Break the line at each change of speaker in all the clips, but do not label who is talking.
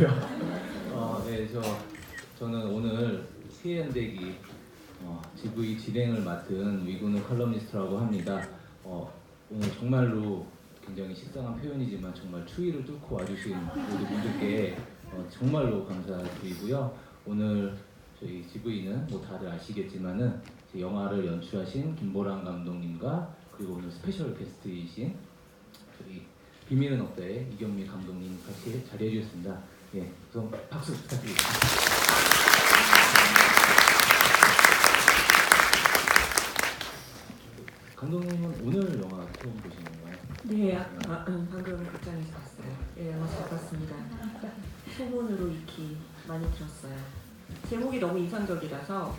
아니고요. 네, 저는 오늘 세연대기 GV 진행을 맡은 위근우 컬럼니스트라고 합니다. 오늘 정말로 굉장히 식상한 표현이지만 정말 추위를 뚫고 와주신 모든 분들께 정말로 감사드리고요. 오늘 저희 GV는 뭐 다들 아시겠지만은 영화를 연출하신 김보람 감독님과 그리고 오늘 스페셜 게스트이신 저희 비밀은 없다의 이경미 감독님 같이 자리해 주셨습니다. 예, 우선 박수 부탁드립니다. 감독님은 오늘 영화 처음 보시는 건가요?
네, 방금 극장에서 봤어요. 예, 영화 잘 봤습니다. 소문으로 익히 많이 들었어요. 제목이 너무 인상적이라서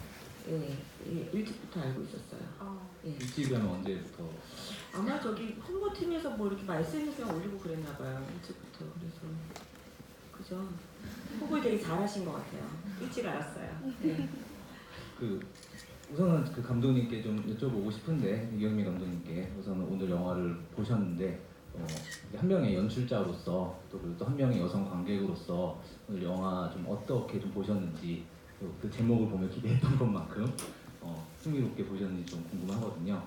일찍부터 알고 있었어요. 예.
일찍은 언제부터?
아마 저기 홍보팀에서 뭐 이렇게 SNS에 올리고 그랬나 봐요. 일찍부터. 그래서 그죠? 홍보를 되게 잘하신 것 같아요. 일찍 알았어요. 네.
우선은 그 감독님께 좀 여쭤보고 싶은데 이경미 감독님께 우선은 오늘 영화를 보셨는데 한 명의 연출자로서 또 한 명의 여성 관객으로서 오늘 영화 좀 어떻게 좀 보셨는지 그 제목을 보며 기대했던 것만큼 흥미롭게 보셨는지 좀 궁금하거든요.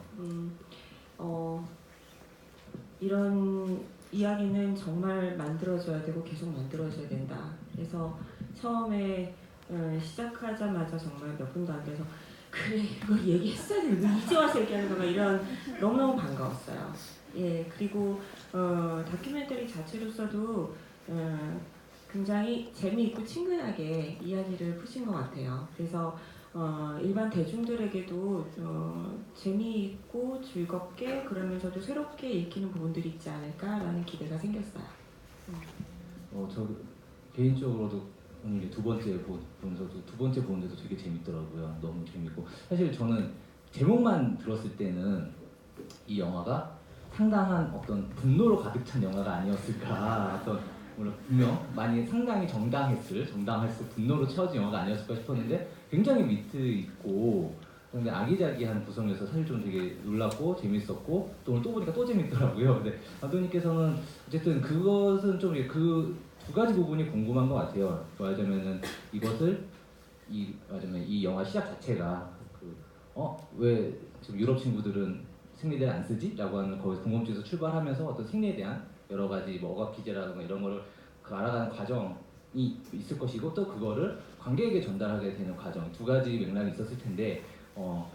이런 이야기는 정말 만들어줘야 되고 계속 만들어줘야 된다. 그래서 처음에 시작하자마자 정말 몇 분도 안 돼서 그래 이거 얘기했어야 되는데 이제 와서 얘기하는 건가 이런 너무너무 반가웠어요. 예, 그리고 다큐멘터리 자체로서도 굉장히 재미있고 친근하게 이야기를 푸신 것 같아요. 그래서 일반 대중들에게도 재미있고 즐겁게 그러면서도 새롭게 읽히는 부분들이 있지 않을까라는 기대가 생겼어요.
저 개인적으로도 오늘 두 번째 보면서도 두 번째 보는데도 되게 재밌더라고요. 너무 재밌고 사실 저는 제목만 들었을 때는 이 영화가 상당한 어떤 분노로 가득 찬 영화가 아니었을까 물론 분명 많이 상당히 정당했을 분노로 채워진 영화가 아니었을까 싶었는데 굉장히 위트 있고 근데 아기자기한 구성이어서 사실 좀 되게 놀랐고 재밌었고 또 오늘 또 보니까 또 재밌더라고요. 근데 감독님께서는 어쨌든 그것은 좀 그 두 가지 부분이 궁금한 것 같아요. 말하자면은 말하자면 이 영화 시작 자체가 왜 지금 유럽 친구들은 생리대를 안 쓰지? 라고 하는 거기서 궁금증에서 출발하면서 어떤 생리에 대한 여러 가지 뭐 억압 기제라든가 이런 거를 알아가는 과정이 있을 것이고 또 그거를 관객에게 전달하게 되는 과정 두 가지 맥락이 있었을 텐데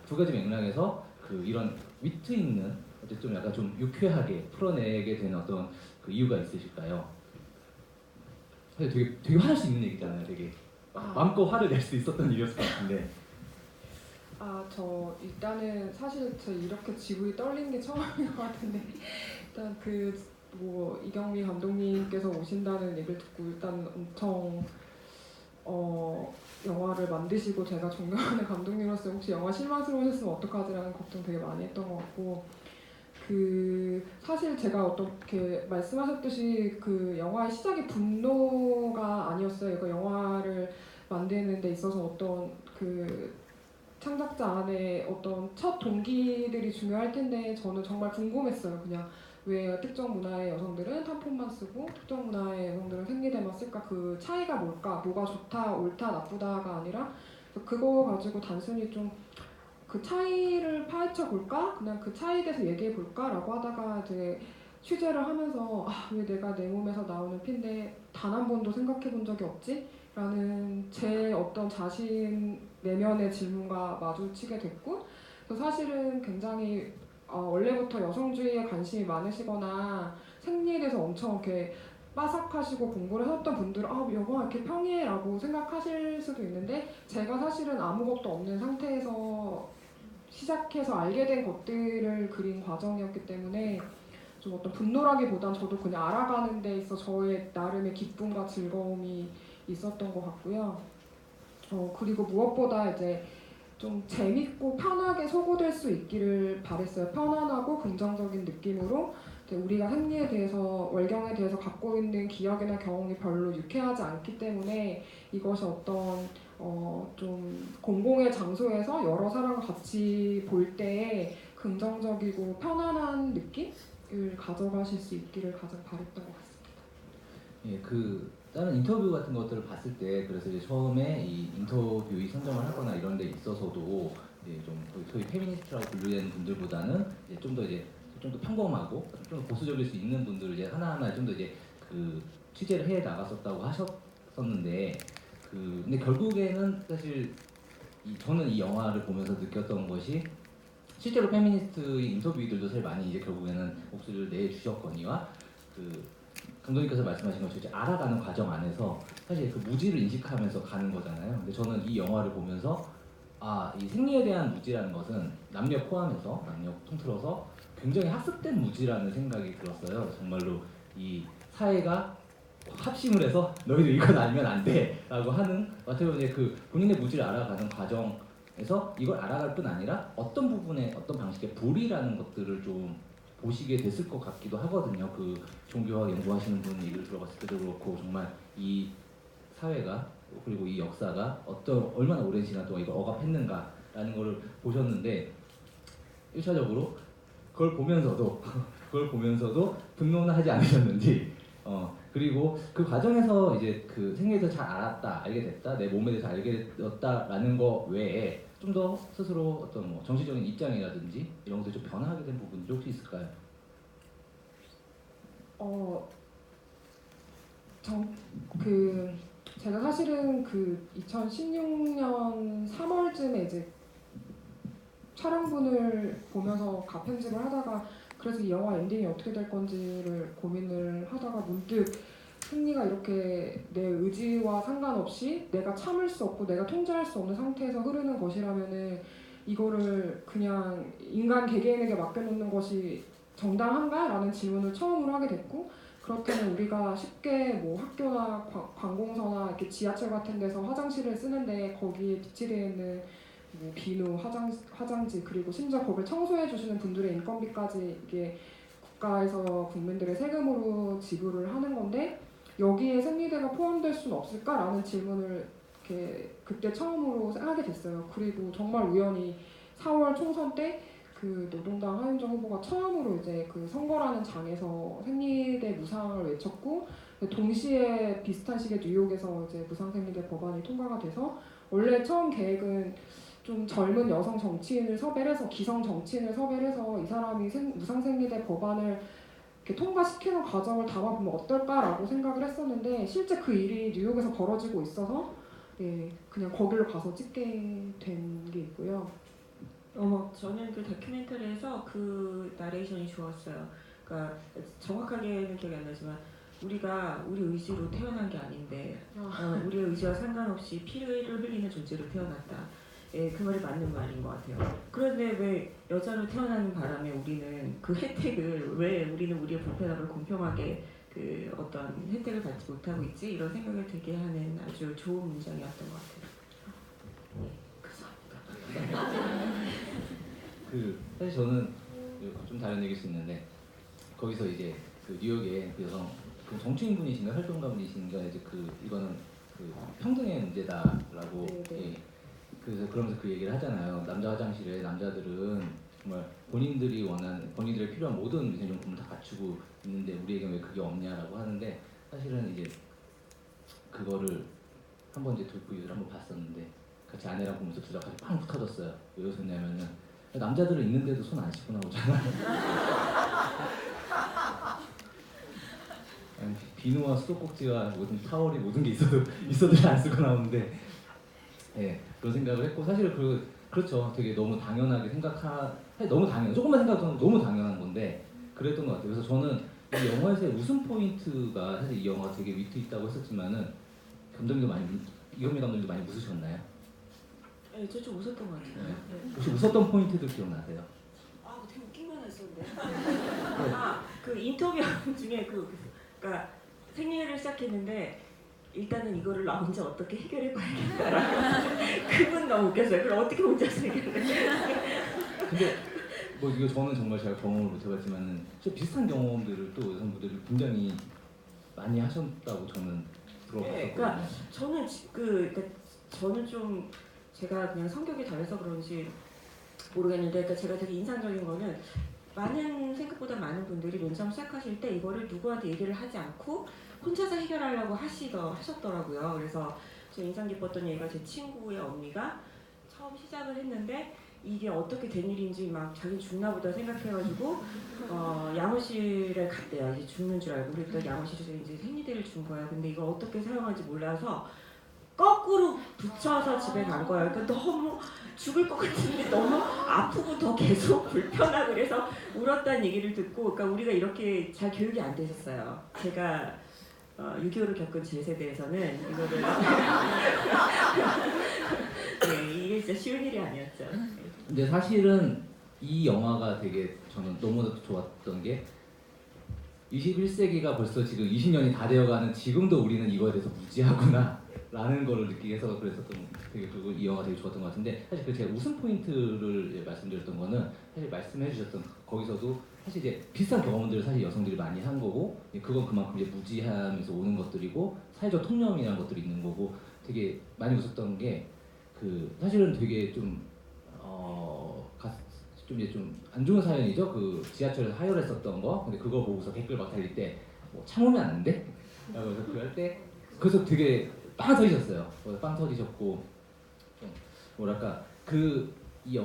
두 가지 맥락에서 이런 위트 있는 어쨌든 좀 약간 좀 유쾌하게 풀어내게 되는 어떤 그 이유가 있으실까요? 되게 화날 수 있는 얘기잖아요. 되게 마음껏 화를 낼 수 있었던 일이었을 것 같은데.
저 일단은 사실 저 이렇게 지구이 떨린 게 처음인 것 같은데 일단 이경미 감독님께서 오신다는 얘기를 듣고 일단 엄청 영화를 만드시고 제가 존경하는 감독님으로서 혹시 영화 실망스러우셨으면 어떡하지라는 걱정 되게 많이 했던 것 같고 사실 제가 어떻게 말씀하셨듯이 영화의 시작이 분노가 아니었어요. 이거 영화를 만드는 데 있어서 어떤 창작자 안에 어떤 첫 동기들이 중요할 텐데 저는 정말 궁금했어요. 그냥 왜 특정 문화의 여성들은 탐폰만 쓰고 특정 문화의 여성들은 생리대만 쓸까? 그 차이가 뭘까? 뭐가 좋다, 옳다, 나쁘다가 아니라 그거 가지고 단순히 좀 그 차이를 파헤쳐 볼까? 그냥 그 차이에 대해서 얘기해 볼까? 라고 하다가 이제 취재를 하면서 왜 내가 내 몸에서 나오는 피인데 단 한 번도 생각해 본 적이 없지? 라는 제 어떤 자신 내면의 질문과 마주치게 됐고 그래서 사실은 굉장히 원래부터 여성주의에 관심이 많으시거나 생리에 대해서 엄청 이렇게 빠삭하시고 공부를 하셨던 분들은 영화 이렇게 평이해 라고 생각하실 수도 있는데 제가 사실은 아무것도 없는 상태에서 시작해서 알게 된 것들을 그린 과정이었기 때문에 좀 어떤 분노라기보단 저도 그냥 알아가는 데 있어 저의 나름의 기쁨과 즐거움이 있었던 것 같고요. 그리고 무엇보다 이제 좀 재밌고 편하게 소구될 수 있기를 바랬어요. 편안하고 긍정적인 느낌으로 우리가 생리에 대해서 월경에 대해서 갖고 있는 기억이나 경험이 별로 유쾌하지 않기 때문에 이것이 어떤 좀 공공의 장소에서 여러 사람과 같이 볼 때에 긍정적이고 편안한 느낌을 가져가실 수 있기를 가장 바랬던 것 같습니다.
예, 그 다른 인터뷰 같은 것들을 봤을 때 그래서 이제 처음에 이 인터뷰 선정을 하거나 이런 데 있어서도 이제 좀 소위 페미니스트라고 분류되는 분들보다는 이제 좀 더 평범하고 좀 더 보수적일 수 있는 분들을 이제 하나하나 좀 더 이제 그 취재를 해 나갔었다고 하셨었는데 근데 결국에는 사실 저는 이 영화를 보면서 느꼈던 것이 실제로 페미니스트의 인터뷰들도 사실 많이 이제 결국에는 목소리를 내주셨거니와 그 감독님께서 말씀하신 것처럼 이제 알아가는 과정 안에서 사실 그 무지를 인식하면서 가는 거잖아요. 근데 저는 이 영화를 보면서 이 생리에 대한 무지라는 것은 남녀 포함해서 남녀 통틀어서 굉장히 학습된 무지라는 생각이 들었어요. 정말로 이 사회가 합심을 해서 너희들 이건 알면 안 돼라고 하는 어떻게 보면 이제 그 본인의 무지를 알아가는 과정에서 이걸 알아갈 뿐 아니라 어떤 부분에 어떤 방식의 불이라는 것들을 좀 보시게 됐을 것 같기도 하거든요. 그 종교학 연구하시는 분 얘기를 들어봤을 때도 그렇고 정말 이 사회가 그리고 이 역사가 얼마나 오랜 시간 동안 이걸 억압했는가라는 거를 보셨는데 1차적으로 그걸 보면서도 분노는 하지 않으셨는지 그리고 그 과정에서 이제 그 생리에 대해서 잘 알게 됐다, 내 몸에 대해서 알게 되었다라는 거 외에 좀 더 스스로 어떤 뭐 정치적인 입장이라든지 이런 것들이 좀 변화하게 된 부분도 혹시 있을까요?
제가 사실은 그 2016년 3월쯤에 이제 촬영분을 보면서 가편집을 하다가 그래서 이 영화 엔딩이 어떻게 될 건지를 고민을 하다가 문득 승리가 이렇게 내 의지와 상관없이 내가 참을 수 없고 내가 통제할 수 없는 상태에서 흐르는 것이라면은 이거를 그냥 인간 개개인에게 맡겨놓는 것이 정당한가라는 질문을 처음으로 하게 됐고 그렇다면 우리가 쉽게 뭐 학교나 관공서나 이렇게 지하철 같은 데서 화장실을 쓰는데 거기에 비치되어 있는 뭐 비누, 화장지 그리고 심지어 거기를 청소해 주시는 분들의 인건비까지 이게 국가에서 국민들의 세금으로 지불을 하는 건데 여기에 생리대가 포함될 수는 없을까라는 질문을 이렇게 그때 처음으로 하게 됐어요. 그리고 정말 우연히 4월 총선 때 그 노동당 하윤정 후보가 처음으로 이제 그 선거라는 장에서 생리대 무상을 외쳤고 동시에 비슷한 시기에 뉴욕에서 이제 무상생리대 법안이 통과가 돼서 원래 처음 계획은 좀 젊은 여성 정치인을 섭외를 해서 기성 정치인을 섭외를 해서 이 사람이 무상생리대 법안을 이렇게 통과시키는 과정을 담아보면 어떨까라고 생각을 했었는데 실제 그 일이 뉴욕에서 벌어지고 있어서 그냥 거기로 가서 찍게 된 게 있고요.
저는 그 다큐멘터리에서 그 나레이션이 좋았어요. 그러니까 정확하게는 기억이 안 나지만 우리가 우리 의지로 태어난 게 아닌데 우리의 의지와 상관없이 피를 흘리는 존재로 태어났다. 그 말이 맞는 말인 것 같아요. 그런데 왜 여자로 태어나는 바람에 우리는 그 혜택을 왜 우리는 우리의 불편함을 공평하게 그 어떤 혜택을 받지 못하고 있지? 이런 생각을 들게 하는 아주 좋은 문장이었던 것 같아요.
사실 저는 좀 다른 얘기일 수 있는데 거기서 이제 그 뉴욕에 그 여성 그 정치인분이신가 활동가분이신가 이제 이거는 그 평등의 문제다라고 그래서 그러면서 그 얘기를 하잖아요. 남자 화장실에 남자들은 정말 본인들의 필요한 모든 위생용품을 다 갖추고 있는데 우리에게는 왜 그게 없냐라고 하는데 사실은 이제 그거를 한번 이제 돌부유를 한번 봤었는데 같이 아내랑 보면서 둘 다 같이 팡 터졌어요. 왜 웃었냐면은 남자들은 있는데도 손 안 씻고 나오잖아. 비누와 수도꼭지와 모든 타월이 모든 게 있어도 잘 안 쓰고 나오는데 그런 생각을 했고 사실 그렇죠. 되게 너무 당연하게 조금만 생각하면 너무 당연한 건데 그랬던 것 같아요. 그래서 저는 이 영화에서의 웃음 포인트가 사실 이 영화가 되게 위트 있다고 했었지만은 이현미 감독님도 많이 웃으셨나요?
네, 저 좀 웃었던 것 같아요. 네.
혹시 웃었던 포인트들 기억나세요?
되게 웃긴 거 하나 있었는데. 그 인터뷰 중에 그러니까 생리를 시작했는데 일단은 이거를 나 혼자 어떻게 해결해 봐야겠다라고. 그분 너무 웃겼어요. 그걸 어떻게 혼자서 해결해?
근데 뭐 이거 저는 정말 잘 경험을 못 해봤지만은 비슷한 경험들을 또 여성분들이 굉장히 많이 하셨다고 저는 들어봤었거든요.
그러니까 저는 좀 제가 그냥 성격이 달라서 그런지 모르겠는데, 그러니까 제가 되게 인상적인 거는 생각보다 많은 분들이 맨 처음 시작하실 때 이거를 누구한테 얘기를 하지 않고 혼자서 해결하려고 하셨더라고요. 그래서 저 인상 깊었던 얘기가 제 친구의 언니가 처음 시작을 했는데 이게 어떻게 된 일인지 막 자기 죽나 보다 생각해가지고 양호실에 갔대요. 이제 죽는 줄 알고 그랬더니 양호실에서 이제 생리대를 준 거예요. 근데 이걸 어떻게 사용하는지 몰라서 거꾸로 붙여서 집에 간 거예요. 그러니까 너무 죽을 것 같은데 너무 아프고 더 계속 불편하고 그래서 울었다는 얘기를 듣고, 그러니까 우리가 이렇게 잘 교육이 안 되셨어요. 제가 6.25를 겪은 제 세대에서는 이거를 네, 이게 진짜 쉬운 일이 아니었죠.
근데 사실은 이 영화가 되게 저는 너무나도 좋았던 게 21세기가 벌써 지금 20년이 다 되어가는 지금도 우리는 이거에 대해서 무지하구나 라는 거를 느끼게 해서 그랬었던 되게 그리고 이 영화 되게 좋았던 것 같은데, 사실 그 제가 웃음 포인트를 말씀드렸던 거는 사실 말씀해 주셨던 거기서도 사실 이제 비슷한 경험들을 사실 여성들이 많이 한 거고, 그건 그만큼 이제 무지하면서 오는 것들이고 사회적 통념이라는 것들이 있는 거고, 되게 많이 웃었던 게 그 사실은 되게 좀 이제 좀 안 좋은 사연이죠. 그 지하철에서 하혈했었던 거. 근데 그거 보고서 댓글 막 달릴 때 뭐 참으면 안 돼? 그래서 그럴 때 그래서 되게 빵 터지셨어요. 빵 터지셨고 좀 뭐랄까 이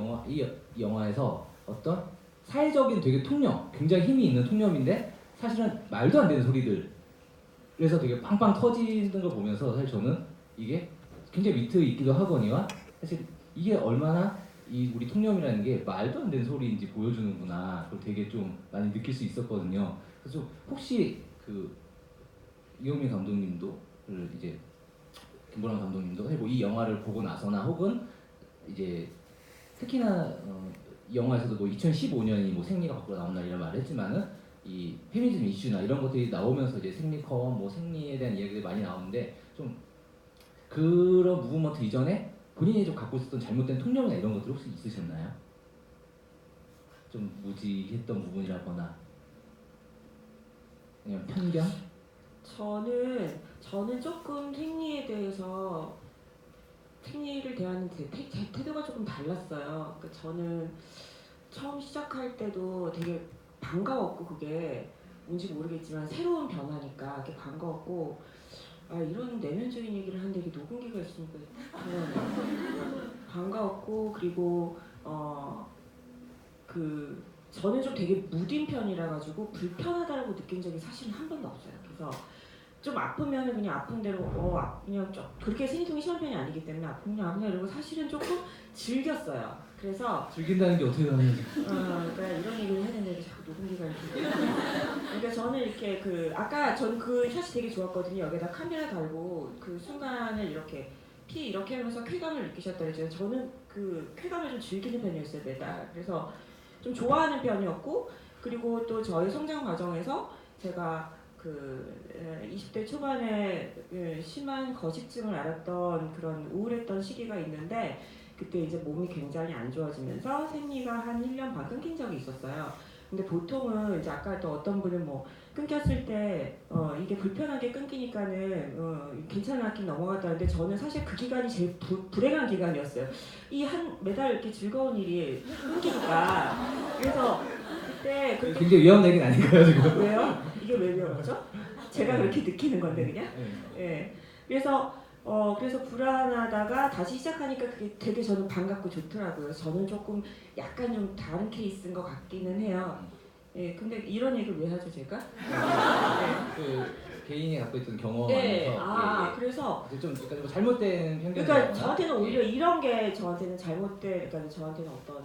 영화에서 어떤 사회적인 되게 통념, 굉장히 힘이 있는 통념인데 사실은 말도 안 되는 소리들. 그래서 되게 빵빵 터지는 걸 보면서 사실 저는 이게 굉장히 위트 있기도 하거니와 사실 이게 얼마나 이 우리 통념이라는 게 말도 안 되는 소리인지 보여주는구나. 그걸 되게 좀 많이 느낄 수 있었거든요. 그래서 혹시 그 이용민 감독님도 이제 김보람 감독님도 사실 뭐이 영화를 보고 나서나 혹은 이제 특히나 이 영화에서도 뭐 2015년이 뭐 생리가 밖으로 나온 날이라 말했지만은 이 페미니즘 이슈나 이런 것들이 나오면서 이제 생리커 뭐 생리에 대한 이야기들이 많이 나오는데 좀 그런 무브먼트 이전에 본인이 좀 갖고 있었던 잘못된 통념이나 이런 것들 혹시 있으셨나요? 좀 무지했던 부분이라거나 그냥 편견?
저는 조금 생리를 대하는 제 태도가 조금 달랐어요. 그러니까 저는 처음 시작할 때도 되게 반가웠고, 그게 뭔지 모르겠지만 새로운 변화니까 되게 반가웠고, 이런 내면적인 얘기를 하는데 이게 녹음기가 있으니까 반가웠고, 그리고 저는 좀 되게 무딘 편이라 가지고 불편하다라고 느낀 적이 사실은 한 번도 없어요. 그래서 좀 아프면 그냥 아픈 대로 그냥 좀 그렇게 생리통이 심한 편이 아니기 때문에 아프면 이러고 사실은 조금 즐겼어요. 그래서
즐긴다는 게 어떻게 하는지.
그러니까 이런 얘기를 해야 되는데 자꾸 녹음기가 이렇게. 그러니까 저는 이렇게 아까 전 그 샷이 되게 좋았거든요. 여기다 카메라 달고 그 순간을 이렇게 이렇게 하면서 쾌감을 느끼셨다 그랬죠. 저는 그 쾌감을 좀 즐기는 편이었어요, 매달. 그래서 좀 좋아하는 편이었고, 그리고 또 저의 성장 과정에서 제가 20대 초반에 심한 거식증을 앓았던 그런 우울했던 시기가 있는데, 그때 이제 몸이 굉장히 안 좋아지면서 생리가 한 1년 반 끊긴 적이 있었어요. 근데 보통은 이제 아까 또 어떤 분은 뭐 끊겼을 때 이게 불편하게 끊기니까는 괜찮아 하긴 넘어갔다는데, 저는 사실 그 기간이 제일 불행한 기간이었어요. 매달 이렇게 즐거운 일이 끊기니까. 그래서 그때
굉장히 위험한 얘기는 아닌가요 지금?
왜요? 이게 왜 위험하죠? 제가 그렇게 느끼는 건데 그냥. 예. 그래서 불안하다가 다시 시작하니까 그게 되게 저는 반갑고 좋더라고요. 저는 조금 약간 좀 다른 케이스인 것 같기는 해요. 예, 근데 이런 얘기를 왜 하죠, 제가?
그 개인이 갖고 있던 경험
네,
안에서
그래서
좀 약간 잘못된 편견이
그러니까 저한테는 오히려 이런 게 저한테는 그러니까 저한테는 어떤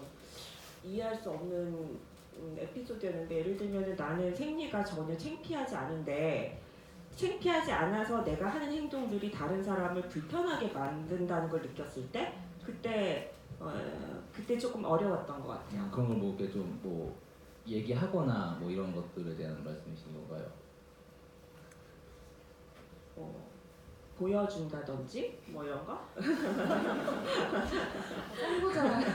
이해할 수 없는 에피소드였는데, 예를 들면 나는 생리가 전혀 창피하지 않아서 내가 하는 행동들이 다른 사람을 불편하게 만든다는 걸 느꼈을 때 그때 조금 어려웠던 것 같아요.
그런 걸 뭐 이렇게 좀 뭐 얘기하거나 뭐 이런 것들에 대한 말씀이신 건가요?
보여준다든지 뭐 이런 거?
선구잖아요.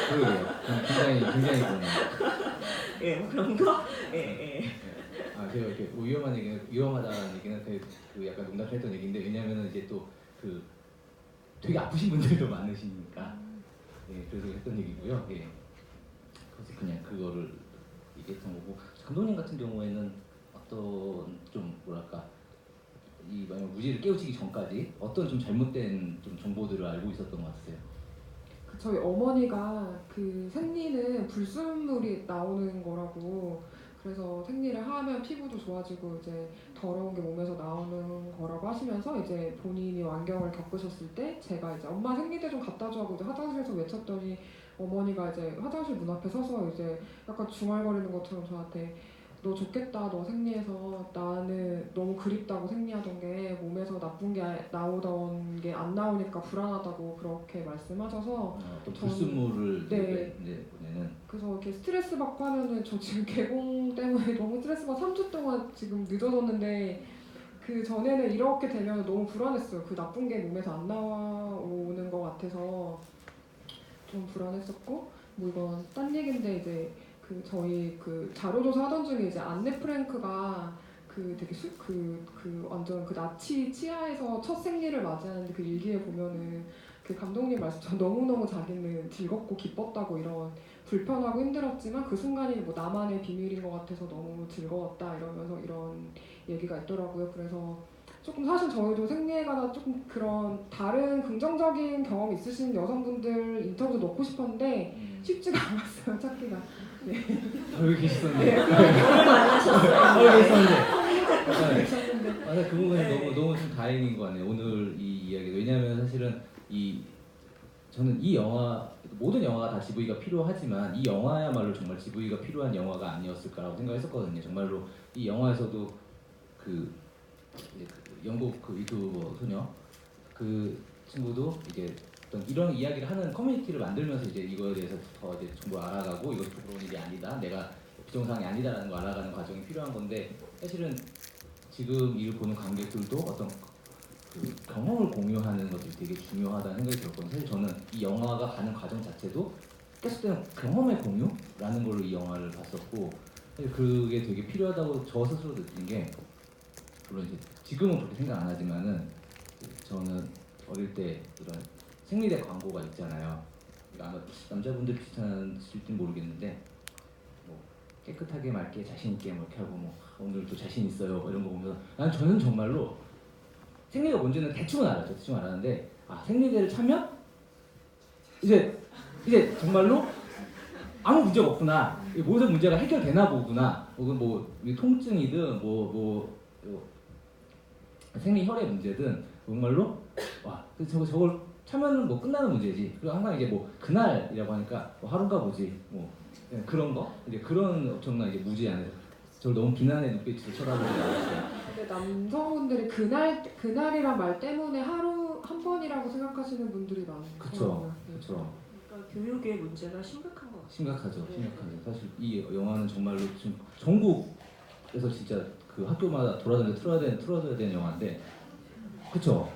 그러게요. 굉장히 그러네요.
예, 뭐 그런 거? 예.
제가 이렇게 뭐 위험하다는 얘기는 그 약간 농담했던 얘기인데, 왜냐면은 이제 또 그 되게 아프신 분들도 많으시니까, 그래서 했던 얘기고요. 그래서 그냥 그거를 얘기했던 거고 감독님 같은 경우에는 어떤 좀 뭐랄까 이 만약 무지를 깨우치기 전까지 어떤 좀 잘못된 좀 정보들을 알고 있었던 것 같으세요?
저희 어머니가 그 생리는 불순물이 나오는 거라고, 그래서 생리를 하면 피부도 좋아지고 이제 더러운 게 몸에서 나오는 거라고 하시면서 이제 본인이 완경을 겪으셨을 때 제가 이제 엄마 생리대 좀 갖다 줘 하고 이제 화장실에서 외쳤더니 어머니가 이제 화장실 문 앞에 서서 이제 약간 중얼거리는 것처럼 저한테 너 좋겠다, 너 생리해서 나는 너무 그립다고, 생리하던 게 몸에서 나쁜 게 나오던 게 안 나오니까 불안하다고 그렇게 말씀하셔서
어떤 불순물을
네.
보내는
그래서 이렇게 스트레스 받고 하면은 저 지금 개공 때문에 너무 스트레스 받고 3주 동안 지금 늦어졌는데 그 전에는 이렇게 되면 너무 불안했어요. 그 나쁜 게 몸에서 안 나오는 것 같아서 좀 불안했었고, 뭐 이건 딴 얘긴데 이제 그 저희 그 자료조사 하던 중에 이제 안네 프랭크가 그 되게 그 완전 그 나치 치하에서 첫 생리를 맞이하는데 그 일기에 보면은 그 감독님 말씀처럼 너무너무 자기는 즐겁고 기뻤다고, 이런 불편하고 힘들었지만 그 순간이 뭐 나만의 비밀인 것 같아서 너무 즐거웠다 이러면서 이런 얘기가 있더라고요. 그래서 조금 사실 저희도 생리에 관한 조금 그런 다른 긍정적인 경험 있으신 여성분들 인터뷰도 넣고 싶었는데 쉽지가 않았어요, 찾기가.
여기 계셨었네.
네.
오늘 만나셨어요.
여기 계셨네.
계셨는데.
맞아 그 부분이
네.
너무 좀 다행인 것 같네요. 오늘 이 이야기 왜냐하면 사실은 저는 이 영화 모든 영화가 다 GV가 필요하지만 이 영화야말로 정말 GV가 필요한 영화가 아니었을까라고 생각했었거든요. 정말로 이 영화에서도 이제 그 영국 그 유튜버 소녀 그 친구도 이제 어떤 이런 이야기를 하는 커뮤니티를 만들면서 이제 이거에 대해서 더 이제 정보를 알아가고 이것이 부끄러운 일이 아니다, 내가 비정상이 아니다라는 걸 알아가는 과정이 필요한 건데 사실은 지금 이를 보는 관객들도 어떤 그 경험을 공유하는 것들이 되게 중요하다는 생각이 들었거든요. 사실 저는 이 영화가 가는 과정 자체도 계속되는 경험의 공유라는 걸로 이 영화를 봤었고 사실 그게 되게 필요하다고 저 스스로 느낀 게 물론 이제 지금은 그렇게 생각 안 하지만은 저는 어릴 때 이런 생리대 광고가 있잖아요. 아마 남자분들 비슷하실지 모르겠는데 뭐 깨끗하게 맑게 자신 있게 뭐 이렇게 하고 뭐 오늘도 자신 있어요 뭐 이런 거 보면서 저는 정말로 생리가 뭔지는 대충은 알았죠. 대충 알았는데 생리대를 차면 이제 정말로 아무 문제가 없구나. 모든 문제가 해결되나 보구나. 혹은 뭐 통증이든 생리 혈액 문제든 정말로 저걸 차면은 뭐 끝나는 문제지. 그리고 항상 이게 뭐 그날이라고 하니까 뭐 하루인가 보지 뭐 그런 거 이제 그런 엄청난 이제 무지 안에서 저를 너무 비난의 눈빛으로 쳐다보고 나왔어요.
근데 남성분들이 그날이란 말 때문에 하루 한 번이라고 생각하시는 분들이 많아요.
그쵸. 그렇죠.
그러니까 교육의 문제가 심각한 것 같아요.
심각하죠.
네.
심각하죠. 사실 이 영화는 정말로 지금 전국에서 진짜 그 학교마다 돌아다녀 틀어줘야 되는 영화인데, 그렇죠?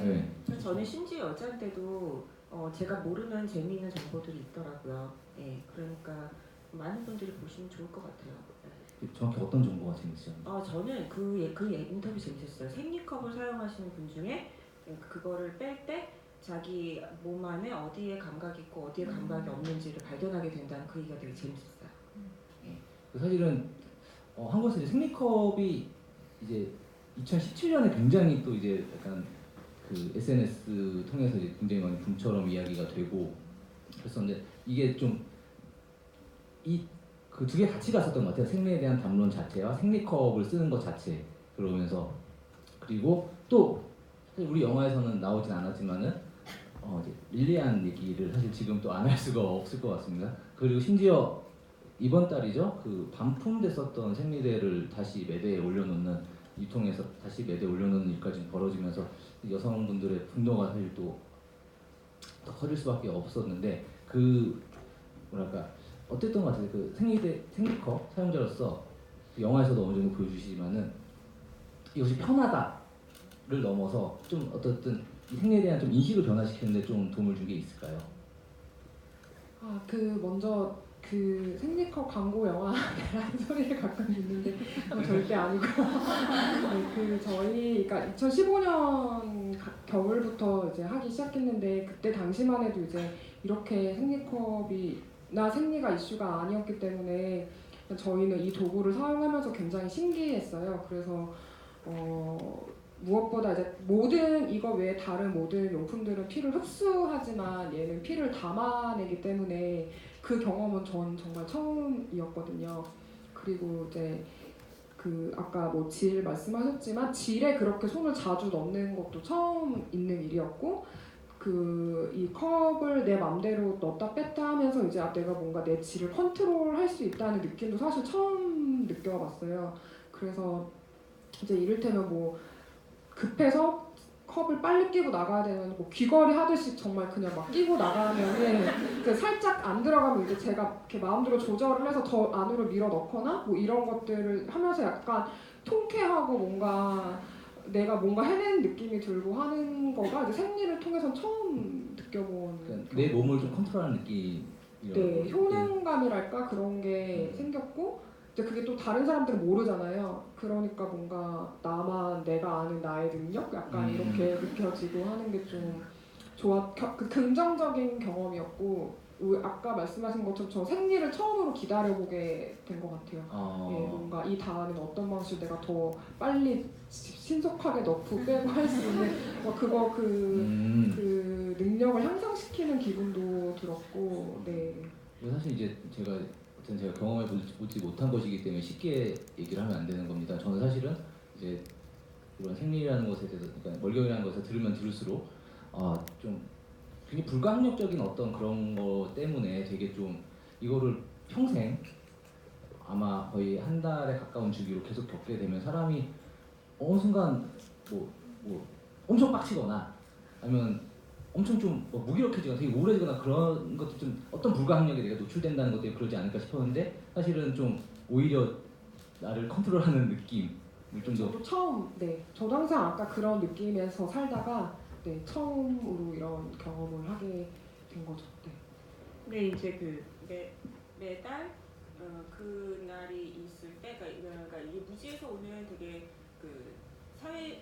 네.
저는 심지어 여자인데도 제가 모르는 재미있는 정보들이 있더라고요. 예, 그러니까 많은 분들이 보시면 좋을 것 같아요.
정확히 어떤 정보가 재밌죠?
저는 그 인터뷰 재밌었어요. 생리컵을 사용하시는 분 중에 그거를 뺄 때 자기 몸 안에 어디에 감각이 있고 어디에 감각이 없는지를 발견하게 된다는 그 얘기가 되게 재밌었어요.
사실은 한국에서 이제 생리컵이 이제 2017년에 굉장히 또 이제 약간 그 SNS 통해서 이제 굉장히 많이 붐처럼 이야기가 되고 그랬었는데 이게 좀 그 두 개 같이 갔었던 것 같아요. 생리에 대한 담론 자체와 생리컵을 쓰는 것 자체. 그러면서 그리고 또 사실 우리 영화에서는 나오진 않았지만은 이제 릴리안 얘기를 사실 지금 또 안 할 수가 없을 것 같습니다. 그리고 심지어 이번 달이죠. 그 반품됐었던 생리대를 다시 매대에 올려놓는 유통해서 다시 매대에 올려놓는 일까지 벌어지면서 여성분들의 분노가 사실 또 더 커질 수밖에 없었는데 그 뭐랄까 어땠던 것 같아요. 그 생리컵 사용자로서 그 영화에서도 어느 정도 보여주시지만은 이것이 편하다를 넘어서 좀 어떻든 이 생리에 대한 좀 인식을 변화시키는데 좀 도움을 준 게 있을까요?
먼저 그 생리컵 광고 영화라는 소리를 가끔 듣는데 절대 아니고 네, 저희 그러니까 2015년 겨울부터 이제 하기 시작했는데 그때 당시만 해도 이제 이렇게 생리컵이 생리가 이슈가 아니었기 때문에 저희는 이 도구를 사용하면서 굉장히 신기했어요. 그래서 무엇보다 이제 이거 외에 다른 모든 용품들은 피를 흡수하지만 얘는 피를 담아내기 때문에 그 경험은 전 정말 처음이었거든요. 그리고 이제 그 아까 뭐 질 말씀하셨지만 질에 그렇게 손을 자주 넣는 것도 처음 있는 일이었고 이 컵을 내 맘대로 넣었다 뺐다 하면서 이제 내가 뭔가 내 질을 컨트롤할 수 있다는 느낌도 사실 처음 느껴봤어요. 그래서 이제 이를테면 뭐 급해서 컵을 빨리 끼고 나가야 되면 뭐 귀걸이 하듯이 정말 그냥 막 끼고 나가면은 이제 살짝 안 들어가면 이제 제가 이렇게 마음대로 조절을 해서 더 안으로 밀어 넣거나 뭐 이런 것들을 하면서 약간 통쾌하고 뭔가 내가 뭔가 해낸 느낌이 들고 하는 거가 이제 생리를 통해서 처음 느껴본
그러니까 내 몸을 좀 컨트롤하는 느낌.
네, 효능감이랄까 그런 게 생겼고 이제 그게 또 다른 사람들은 모르잖아요. 그러니까 뭔가 나만 내가 아는 나의 능력 약간 이렇게 느껴지고 하는 게 좀 그 긍정적인 경험이었고 아까 말씀하신 것처럼 저 생리를 처음으로 기다려보게 된 것 같아요. 예, 뭔가 이 다음에는 어떤 방식으로 내가 더 빨리 신속하게 넣고 빼고 할 수 있는 그 능력을 향상시키는 기분도 들었고, 네.
사실 이제 제가 경험해 보지 못한 것이기 때문에 쉽게 얘기를 하면 안 되는 겁니다. 저는 사실은 이제 이런 생리라는 것에 대해서, 그러니까 월경이라는 것을 들으면 들을수록 좀 굉장히 불가항력적인 어떤 그런 거 때문에 되게 좀 이거를 평생 아마 거의 한 달에 가까운 주기로 계속 겪게 되면 사람이 어느 순간 뭐 엄청 빡치거나 아니면 엄청 좀 무기력해지거나 되게 우울해지거나 그런 것도 좀 어떤 불가항력에 내가 노출된다는 것 때문에 그러지 않을까 싶었는데 사실은 좀 오히려 나를 컨트롤하는 느낌을 좀 더.
저도 처음, 네. 저도 항상 아까 그런 느낌에서 살다가 네, 처음으로 이런 경험을 하게 된 거죠. 네.
근데 이제 매달 그날이 있을 때, 그러니까 이게 무지에서 오는 되게 그 사회적인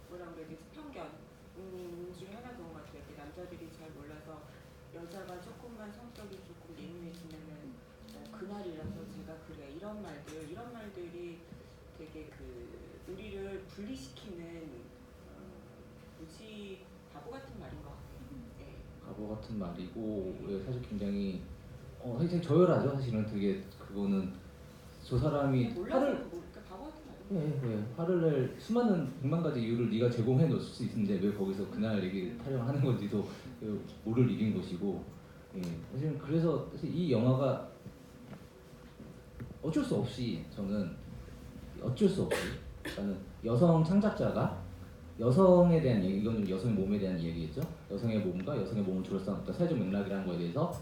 뭐라 그래야 되지, 편견 중에 하나 그런 것 같아요. 남자들이 잘 몰라서 여자가 조금만 성격이 조금 예민해지면은 그날이라서 제가 그래 이런 말들이 되게 우리를 분리시키는 무지 바보 같은 말인 것 같아요. 네.
바보 같은 말이고 사실 굉장히 사실 저열하죠. 사실은 되게 그거는 저 사람이
몰라서 바보 같은 말이에요.
화를 낼 수많은 100만 가지 이유를 네가 제공해 놓을 수 있는데 왜 거기서 그날 얘기 타령하는 건지도 모를 일인 것이고 사실 그래서 사실 이 영화가 어쩔 수 없이 저는 그러니까 여성 창작자가 여성에 대한 얘기, 이건 좀 여성의 몸에 대한 얘기겠죠. 여성의 몸과 여성의 몸을 둘러싼 어떤 사회적 맥락이라는 거에 대해서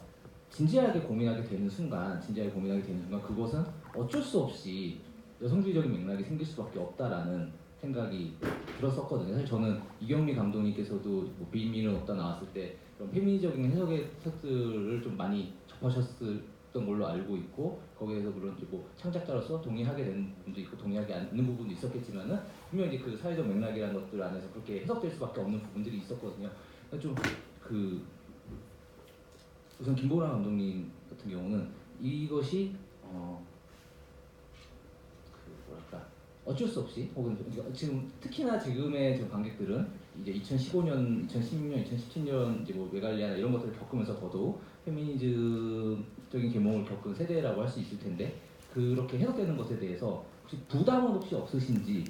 진지하게 고민하게 되는 순간 그것은 어쩔 수 없이 여성주의적인 맥락이 생길 수밖에 없다라는 생각이 들었었거든요. 사실 저는 이경미 감독님께서도 뭐 비밀은 없다 나왔을 때 그런 페미니적인 해석들을 좀 많이 접하셨던 걸로 알고 있고 거기에서 물론 이제 뭐 창작자로서 동의하게 되는 부분도 있고 동의하지 않는 부분도 있었겠지만은 분명히 그 사회적 맥락이라는 것들 안에서 그렇게 해석될 수밖에 없는 부분들이 있었거든요. 좀 우선 김보라 감독님 같은 경우는 이것이 어쩔 수 없이 혹은 지금 특히나 지금의 지금 관객들은 이제 2015년, 2016년, 2017년 이제 뭐 메갈리아나 이런 것들을 겪으면서 더더욱 페미니즘적인 계몽을 겪은 세대라고 할 수 있을 텐데 그렇게 해석되는 것에 대해서 혹시 부담은 혹시 없으신지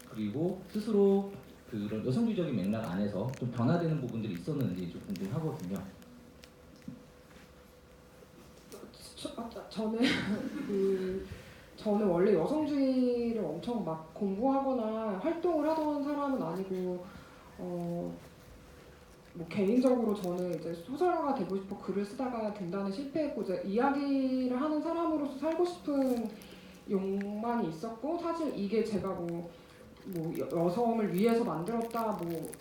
그리고 스스로 그런 여성주의적인 맥락 안에서 좀 변화되는 부분들이 있었는지 좀 궁금하거든요.
저는 원래 여성주의를 엄청 막 공부하거나 활동을 하던 사람은 아니고 뭐 개인적으로 저는 이제 소설가가 되고 싶어 글을 쓰다가 등단에 실패했고 이제 이야기를 하는 사람으로서 살고 싶은 욕망이 있었고 사실 이게 제가 뭐 여성을 위해서 만들었다, 뭐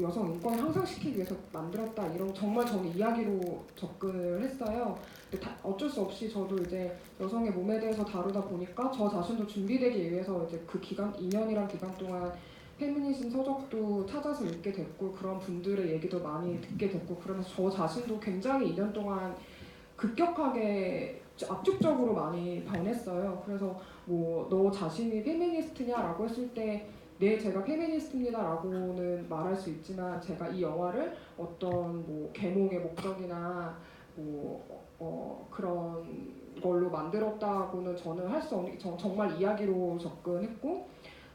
여성 인권을 향상시키기 위해서 만들었다 이런 정말 저는 이야기로 접근을 했어요. 근데 어쩔 수 없이 저도 이제 여성의 몸에 대해서 다루다 보니까 저 자신도 준비되기 위해서 이제 그 기간 2년이란 기간 동안 페미니즘 서적도 찾아서 읽게 됐고 그런 분들의 얘기도 많이 듣게 됐고 그러면서 저 자신도 굉장히 2년 동안 급격하게 압축적으로 많이 변했어요. 그래서 뭐 너 자신이 페미니스트냐라고 했을 때 네, 제가 페미니스트입니다라고는 말할 수 있지만 제가 이 영화를 어떤 뭐 계몽의 목적이나 그런 걸로 만들었다고는 저는 할 수 없는 정말 이야기로 접근했고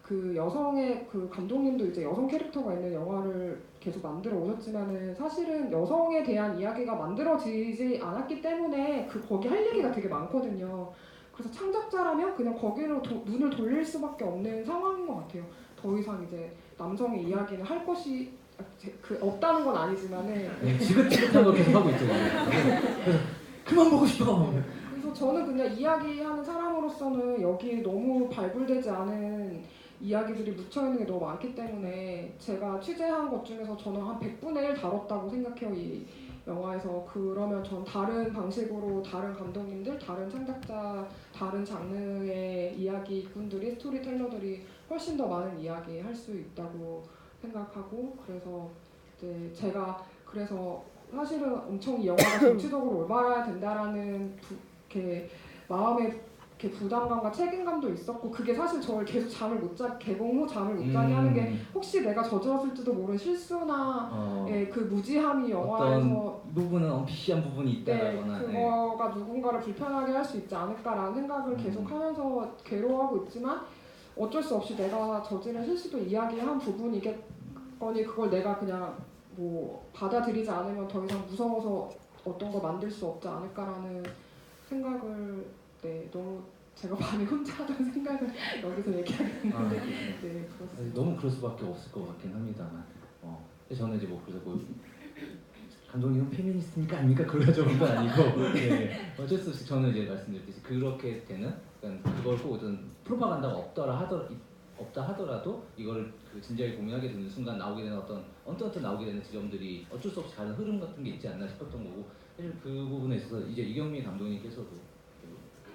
그 여성의 그 감독님도 이제 여성 캐릭터가 있는 영화를 계속 만들어 오셨지만은 사실은 여성에 대한 이야기가 만들어지지 않았기 때문에 거기 할 얘기가 되게 많거든요. 그래서 창작자라면 그냥 거기로 눈을 돌릴 수밖에 없는 상황인 것 같아요. 더 이상 이제 남성의 이야기는 할 것이 없다는 건 아니지만은
네, 지긋지긋한 거 계속 하고 있죠. 그래서 그만 보고 싶어.
그래서 저는 그냥 이야기하는 사람으로서는 여기에 너무 발굴되지 않은 이야기들이 묻혀있는 게 너무 많기 때문에 제가 취재한 것 중에서 저는 한 100분의 1 다뤘다고 생각해요. 이 영화에서. 그러면 전 다른 방식으로 다른 감독님들, 다른 창작자, 다른 장르의 이야기꾼들이, 스토리텔러들이 훨씬 더 많은 이야기 할 수 있다고 생각하고 그래서 이제 제가 그래서 사실은 엄청 이 영화가 정치적으로 올바라야 된다라는 이렇게 마음의 이렇게 부담감과 책임감도 있었고 그게 사실 저를 계속 개봉 후 잠을 못 자게 하는 게 혹시 내가 저질렀을지도 모르는 실수나 그 무지함이 영화에서
어떤 부분은 엄피시한 부분이 있다거나
그거가 누군가를 불편하게 할 수 있지 않을까라는 생각을 계속하면서 괴로워하고 있지만 어쩔 수 없이 내가 저지른 실수도 이야기한 부분이겠거니 그걸 내가 그냥 뭐 받아들이지 않으면 더 이상 무서워서 어떤 걸 만들 수 없지 않을까라는 생각을 너무 제가 밤에 혼자 하던 생각을 여기서 얘기하겠는데 네, 그렇습니다.
너무 그럴 수밖에 없을 것 같긴 합니다만 저는 이제 뭐 그래서 뭐 감독님은 페미니스트니까 아닙니까? 그러려고 한 건 아니고 네. 어쩔 수 없이 저는 이제 말씀드렸듯이 그렇게 되는 그러니까 그걸 꼭 어떤 프로파간다가 없다 하더라도 이거를 진지하게 고민하게 되는 순간 나오게 되는 어떤 언뜻 나오게 되는 지점들이 어쩔 수 없이 다른 흐름 같은 게 있지 않나 싶었던 거고 사실 그 부분에 있어서 이제 이경미 감독님께서도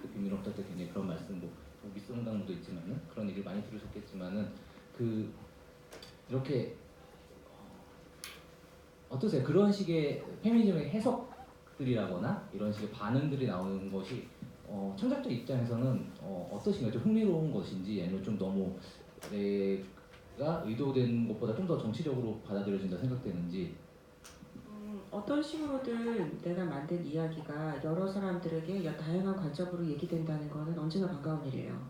그 비밀 없다 때 굉장히 그런 말씀 뭐 밑성당도 있지만은 그런 얘기를 많이 들으셨겠지만은 이렇게 어떠세요? 그런 식의 페미니즘의 해석들이라거나 이런 식의 반응들이 나오는 것이 창작자 입장에서는 어떠신가요? 좀 흥미로운 것인지 아니면 좀 너무 내가 의도된 것보다 좀 더 정치적으로 받아들여진다 생각되는지
어떤 식으로든 내가 만든 이야기가 여러 사람들에게 다양한 관점으로 얘기된다는 것은 언제나 반가운 일이에요.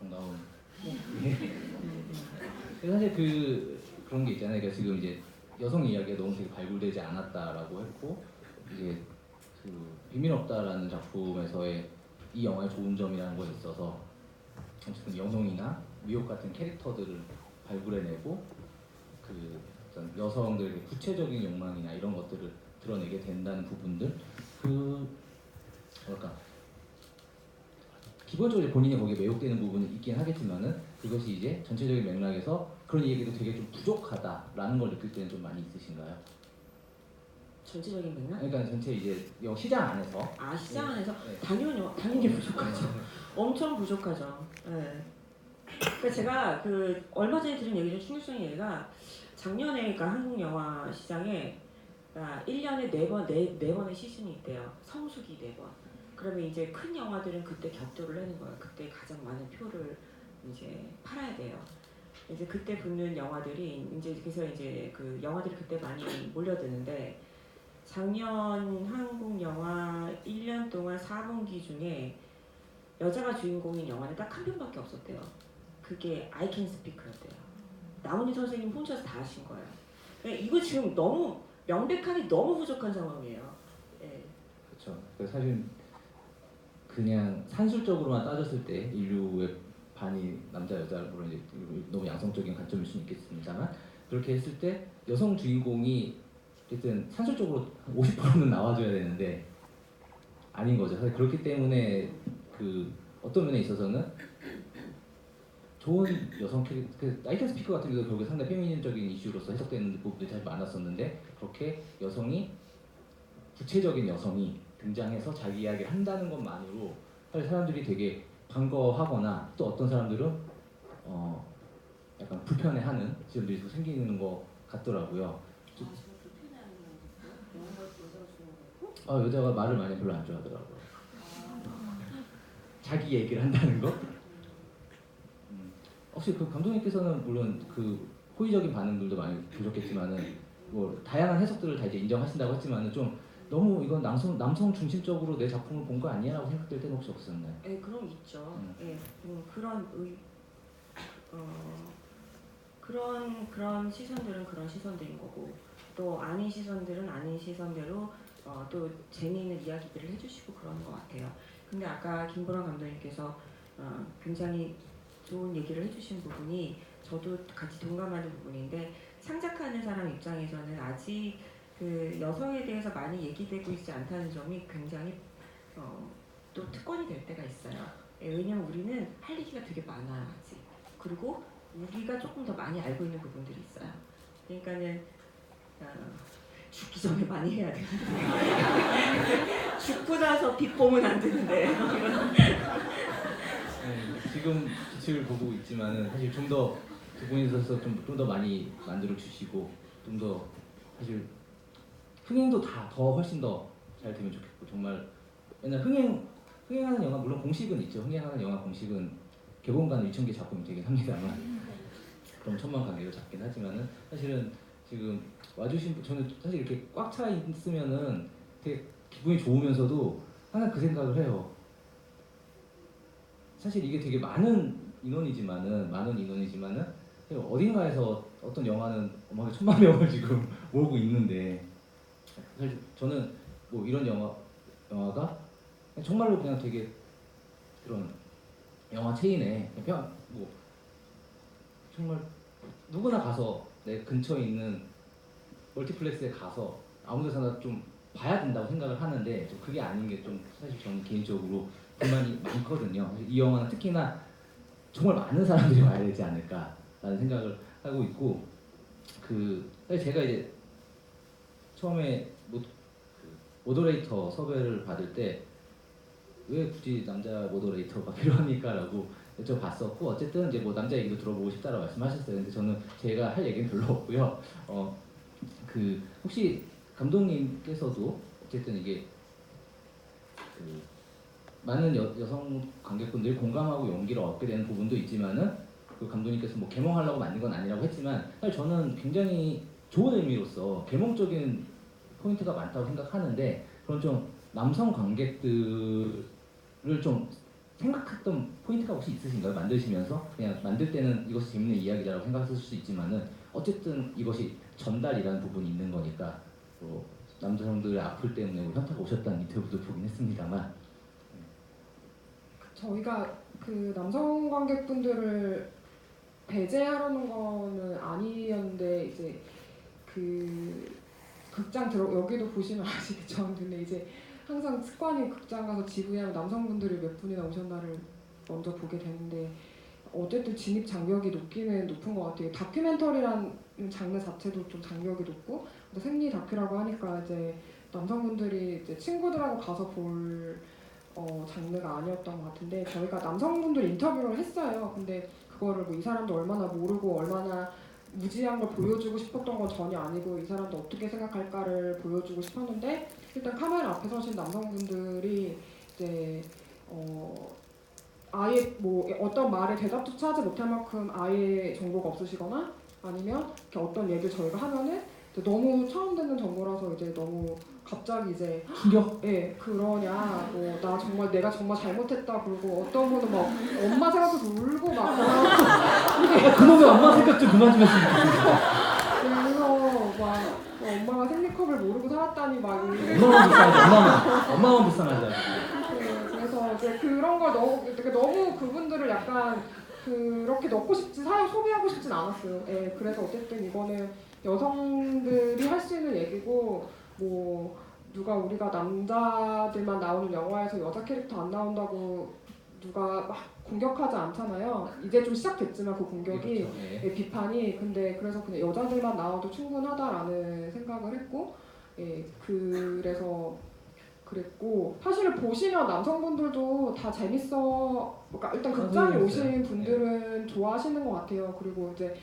반가운. 사실 그런 게 있잖아요. 그러니까 지금 이제 여성 이야기가 너무 되게 발굴되지 않았다라고 했고 이제 그 비밀 없다라는 작품에서의 이 영화의 좋은 점이라는 것에 있어서 어쨌든 여성이나 미혹 같은 캐릭터들을 발굴해내고 그 어떤 여성들의 구체적인 욕망이나 이런 것들을 드러내게 된다는 부분들 뭐랄까 기본적으로 본인이 거기에 매혹되는 부분이 있긴 하겠지만은 그것이 이제 전체적인 맥락에서 그런 얘기도 되게 좀 부족하다라는 걸 느낄 때는 좀 많이 있으신가요?
전체적인 맥락?
그러니까 전체 이제 시장 안에서
시장 안에서
네.
당연히 부족하죠. 엄청 부족하죠. 네. 그러니까 제가 얼마 전에 들은 얘기 중 충격적인 얘기가 작년에 그러니까 한국 영화 시장에 그러니까 1년에 4번의 시즌이 있대요. 성수기 4번. 그러면 이제 큰 영화들은 그때 격돌을 하는 거예요. 그때 가장 많은 표를 이제 팔아야 돼요. 이제 그때 붙는 영화들이 그래서 이제 그 영화들이 그때 많이 몰려드는데 작년 한국 영화 1년 동안 4분기 중에 여자가 주인공인 영화는 딱 한 편밖에 없었대요. 그게 I Can Speak였대요. 나훈이 선생님 혼자서 다 하신 거예요. 그러니까 이거 지금 너무 명백하게 너무 부족한 상황이에요. 네.
그렇죠. 사실 그냥 산술적으로만 따졌을 때 인류의 반이 남자 여자 물론 이제 너무 양성적인 관점일 수는 있겠습니다만 그렇게 했을 때 여성 주인공이 어쨌든 산술적으로 50%는 나와줘야 되는데 아닌 거죠. 사실 그렇기 때문에 어떤 면에 있어서는 좋은 여성 캐릭터, 나이트 스피커 같은 경우도 결국에 상당히 페미니즘적인 이슈로서 해석되는 부분들이 잘 많았었는데 그렇게 구체적인 여성이 등장해서 자기 이야기를 한다는 것만으로 사실 사람들이 되게 반가워하거나 또 어떤 사람들은 약간 불편해하는 지점들이 좀 생기는 것 같더라고요. 여자가 말을 많이 별로 안 좋아하더라고요. 자기 얘기를 한다는 거? 혹시 그 감독님께서는 물론 그 호의적인 반응들도 많이 보셨겠지만은 뭐 다양한 해석들을 다 이제 인정하신다고 했지만은 좀 너무 이건 남성 중심적으로 내 작품을 본 거 아니야라고 생각될 때는 혹시 없었나요?
예, 그럼 있죠. 예, 그런 시선들은 그런 시선들인 거고 또 아닌 시선들은 아닌 시선대로 또 재미있는 이야기들을 해주시고 그러는 것 같아요. 근데 아까 김보람 감독님께서 굉장히 좋은 얘기를 해주신 부분이 저도 같이 동감하는 부분인데 창작하는 사람 입장에서는 아직 그 여성에 대해서 많이 얘기되고 있지 않다는 점이 굉장히 또 특권이 될 때가 있어요. 왜냐면 우리는 할 얘기가 되게 많아요 아직. 그리고 우리가 조금 더 많이 알고 있는 부분들이 있어요. 그러니까는 죽기 전에 많이 해야 되는데 죽고 나서 빛보면 안 되는데
지금 빛을 보고 있지만은 사실 좀 더 두 분이서 좀 더 많이 만들어 주시고 좀 더 사실 흥행도 다 더 훨씬 더 잘 되면 좋겠고 정말 맨날 흥행하는 영화 물론 공식은 있죠. 흥행하는 영화 공식은 개봉관 2,000개 작품이 되긴 합니다만 그럼 1,000만 관객을 잡긴 하지만은 사실은 지금 와주신 저는 사실 이렇게 꽉 차 있으면은 되게 기분이 좋으면서도 항상 그 생각을 해요. 사실 이게 되게 많은 인원이지만은 어딘가에서 어떤 영화는 막 1,000만 명을 지금 모으고 있는데 사실 저는 뭐 이런 영화가 정말로 그냥 되게 그런 영화 체인에 그냥 뭐 정말 누구나 가서 내 근처에 있는 멀티플렉스에 가서 아무 데서나 좀 봐야 된다고 생각을 하는데 좀 그게 아닌 게 좀 사실 저는 개인적으로 불만이 많거든요. 이 영화는 특히나 정말 많은 사람들이 와야 되지 않을까라는 생각을 하고 있고 사실 제가 이제 처음에 모더레이터 섭외를 받을 때 왜 굳이 남자 모더레이터가 필요합니까라고 여쭤봤었고 어쨌든 이제 뭐 남자 얘기도 들어보고 싶다라고 말씀하셨어요. 근데 저는 제가 할 얘기는 별로 없고요. 혹시 감독님께서도 어쨌든 이게 많은 여성 관객분들이 공감하고 용기를 얻게 되는 부분도 있지만은 그 감독님께서 뭐 개몽하려고 만든 건 아니라고 했지만 사실 저는 굉장히 좋은 의미로서 개몽적인 포인트가 많다고 생각하는데 그런 좀 남성 관객들을 좀 생각했던 포인트가 혹시 있으신가요? 만드시면서 그냥 만들 때는 이것이 재밌는 이야기다라고 생각하실 수 있지만은 어쨌든 이것이 전달이라는 부분이 있는 거니까 또 남성들의 악플 때문에 현타가 오셨다는 인터뷰도 보긴 했습니다만
저희가 그 남성 관객분들을 배제하려는 거는 아니었는데 이제 그 극장 여기도 보시면 아시겠죠. 근데 이제 항상 습관이 극장 가서 GV하면 남성분들이 몇 분이나 오셨나를 먼저 보게 되는데 어쨌든 진입 장벽이 높은 것 같아요. 다큐멘터리라는 장르 자체도 좀 장벽이 높고 생리 다큐라고 하니까 이제 남성분들이 이제 친구들하고 가서 볼 장르가 아니었던 것 같은데 저희가 남성분들 인터뷰를 했어요. 근데 그거를 뭐 이 사람도 얼마나 모르고 얼마나 무지한 걸 보여주고 싶었던 건 전혀 아니고 이 사람도 어떻게 생각할까를 보여주고 싶었는데 일단 카메라 앞에 서신 남성분들이 이제 아예 뭐 어떤 말에 대답조차 하지 못할 만큼 아예 정보가 없으시거나 아니면 이렇게 어떤 얘기를 저희가 하면은 너무 처음 듣는 정보라서 이제 너무 갑자기 이제
충격?
예 그러냐 뭐 나 정말 내가 정말 잘못했다 그러고 어떤 분은 막 엄마 생각해서 울고 막
그놈의 엄마 생각 좀 그만 좀 했으면 좋겠어.
그래서 막 엄마가 생리컵을 모르고 살았다니 막
엄마만 불쌍하지. 엄마만 불쌍하지.
그래서 이제 그런 걸 너무 그분들을 약간 그렇게 넣고 싶지 소비하고 싶진 않았어요. 예, 그래서 어쨌든 이거는 여성들이 할 수 있는 얘기고 뭐 우리가 남자들만 나오는 영화에서 여자 캐릭터 안 나온다고 누가 막 공격하지 않잖아요. 이제 좀 시작됐지만 그 공격이
그렇죠. 네.
예, 비판이 근데 그래서 그냥 여자들만 나와도 충분하다라는 생각을 했고 예, 그래서 그랬고 사실 보시면 남성분들도 다 재밌어. 그러니까 일단 극장에
재밌어요.
오신 분들은 좋아하시는 것 같아요. 그리고 이제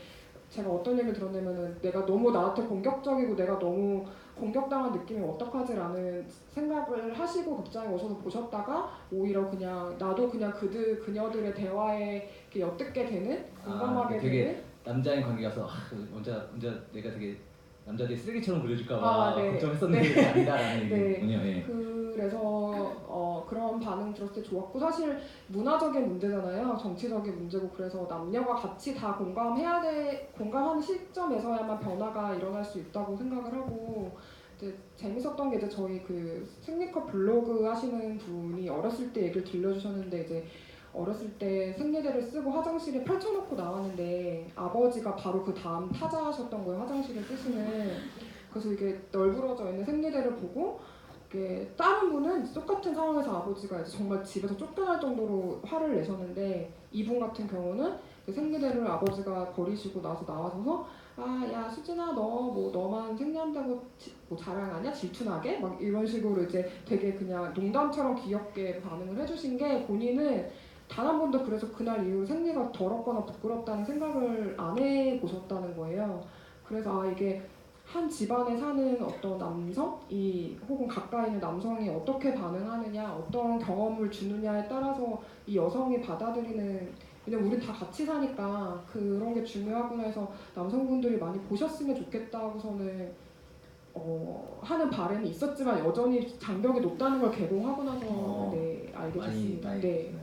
제가 어떤 얘기를 들었냐면은 내가 너무 나한테 공격적이고 내가 너무 공격당한 느낌이 어떡하지라는 생각을 하시고 극장에 오셔서 보셨다가 오히려 그냥 나도 그냥 그녀들의 대화에 이렇게 엿듣게 되는 공감하게
되게
되는
남자인 관계 가서 혼자 내가 되게 남자들이 쓰레기처럼 그려질까봐
아, 네.
걱정했었는데 그게 아니다라는
네.
얘기군요. 예.
그래서 그런 반응 들었을 때 좋았고 사실 문화적인 문제잖아요. 정치적인 문제고 그래서 남녀가 같이 다 공감하는 시점에서야만 변화가 일어날 수 있다고 생각을 하고 이제 재밌었던 게 이제 저희 그 생리컵 블로그 하시는 분이 어렸을 때 얘기를 들려주셨는데 이제 어렸을 때 생리대를 쓰고 화장실에 펼쳐놓고 나왔는데 아버지가 바로 그 다음 타자하셨던 거예요. 화장실을 쓰시는. 그래서 이게 널브러져 있는 생리대를 보고 이게 다른 분은 똑같은 상황에서 아버지가 이제 정말 집에서 쫓겨날 정도로 화를 내셨는데 이분 같은 경우는 그 생리대를 아버지가 버리시고 나와서서 아 야 수진아 너 뭐 너만 생리한다고 뭐 자랑하냐 질투나게 막 이런 식으로 이제 되게 그냥 농담처럼 귀엽게 반응을 해주신 게 본인은 단 한 번도 그래서 그날 이후 생리가 더럽거나 부끄럽다는 생각을 안 해보셨다는 거예요. 그래서 아 이게 한 집안에 사는 어떤 남성이 혹은 가까이 있는 남성이 어떻게 반응하느냐 어떤 경험을 주느냐에 따라서 이 여성이 받아들이는 왜냐면 우리 다 같이 사니까 그런 게 중요하구나 해서 남성분들이 많이 보셨으면 좋겠다고서는 하는 바람이 있었지만 여전히 장벽이 높다는 걸 개봉하고 나서 네, 알게 됐습니다.
많이
네.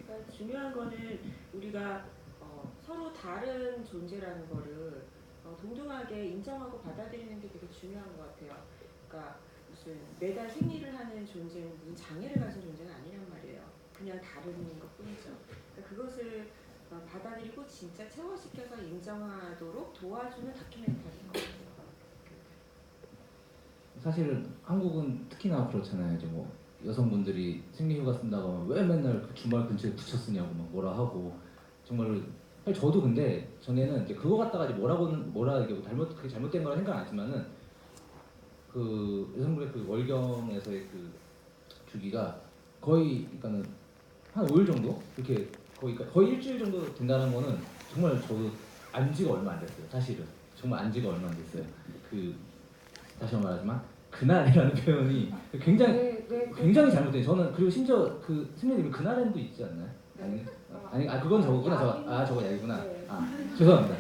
그러니까 중요한 거는 우리가 서로 다른 존재라는 거를 동등하게 인정하고 받아들이는 게 되게 중요한 것 같아요. 그러니까 무슨 매달 생리를 하는 존재는 무슨 장애를 가진 존재는 아니란 말이에요. 그냥 다른 것뿐이죠. 그러니까 그것을 받아들이고 진짜 체화시켜서 인정하도록 도와주는 다큐멘터리인 것 같아요.
사실은 한국은 특히나 그렇잖아요. 이제 뭐 여성분들이 생리휴가 쓴다고 하면 왜 맨날 그 주말 근처에 붙여 쓰냐고 막 뭐라 하고 정말로 사실 저도 근데 전에는 이제 그거 갖다가 이제 뭐라 이게 그게 잘못된 거라 생각 안 했지만은 그 여성분의 그 월경에서의 그 주기가 거의 그러니까는 한 5일 정도 이렇게 거의 일주일 정도 된다는 거는 정말 저도 안 지가 얼마 안 됐어요. 사실은 정말 안 지가 얼마 안 됐어요. 그 다시 한번 말하지만 그날이라는 표현이 굉장히 잘못된. 저는 그리고 심지어 그 승리님이 그날엔도 있지 않나요? 아니 그건 저거구나. 저거 야기구나. 죄송합니다.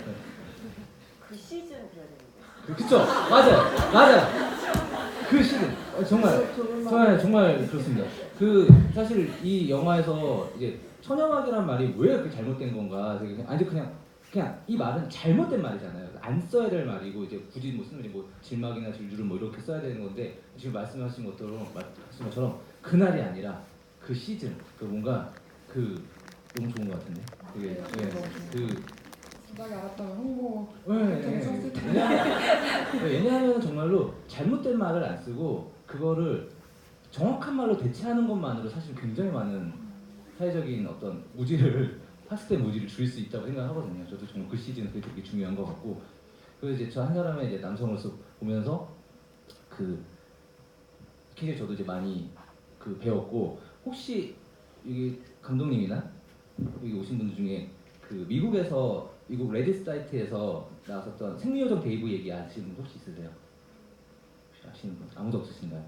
그 시즌 그래야 되는데.
그쵸? 맞아요. 그 시즌 정말 그렇습니다. 그 사실 이 영화에서 이제 처녀막이란 말이 왜 그렇게 잘못된 건가? 아니 그냥 이 말은 잘못된 말이잖아요. 안 써야 될 말이고 이제 굳이 뭐 쓰면 뭐 질막이나 질주를 뭐 이렇게 써야 되는 건데 지금 말씀하신 것처럼 그날이 아니라 그 시즌 그 뭔가 그 너무 좋은 것 같은데 그게 그
진작에 알았다면 홍보
네. 왜냐하면 정말로 잘못된 말을 안 쓰고 그거를 정확한 말로 대체하는 것만으로 사실 굉장히 많은 사회적인 어떤 학습된 무지를 줄일 수 있다고 생각하거든요. 저도 정말 그 시즌은 그게 되게 중요한 것 같고 그리고 이제 저 한 사람의 이제 남성으로서 보면서 그 굉장히 저도 이제 많이 그 배웠고 혹시 이게 감독님이나 여기 오신 분들 중에 그 미국 레딧 사이트에서 나왔었던 생리요정 데이브 얘기 아시는 분 혹시 있으세요? 혹시 아시는 분? 아무도 없으신가요?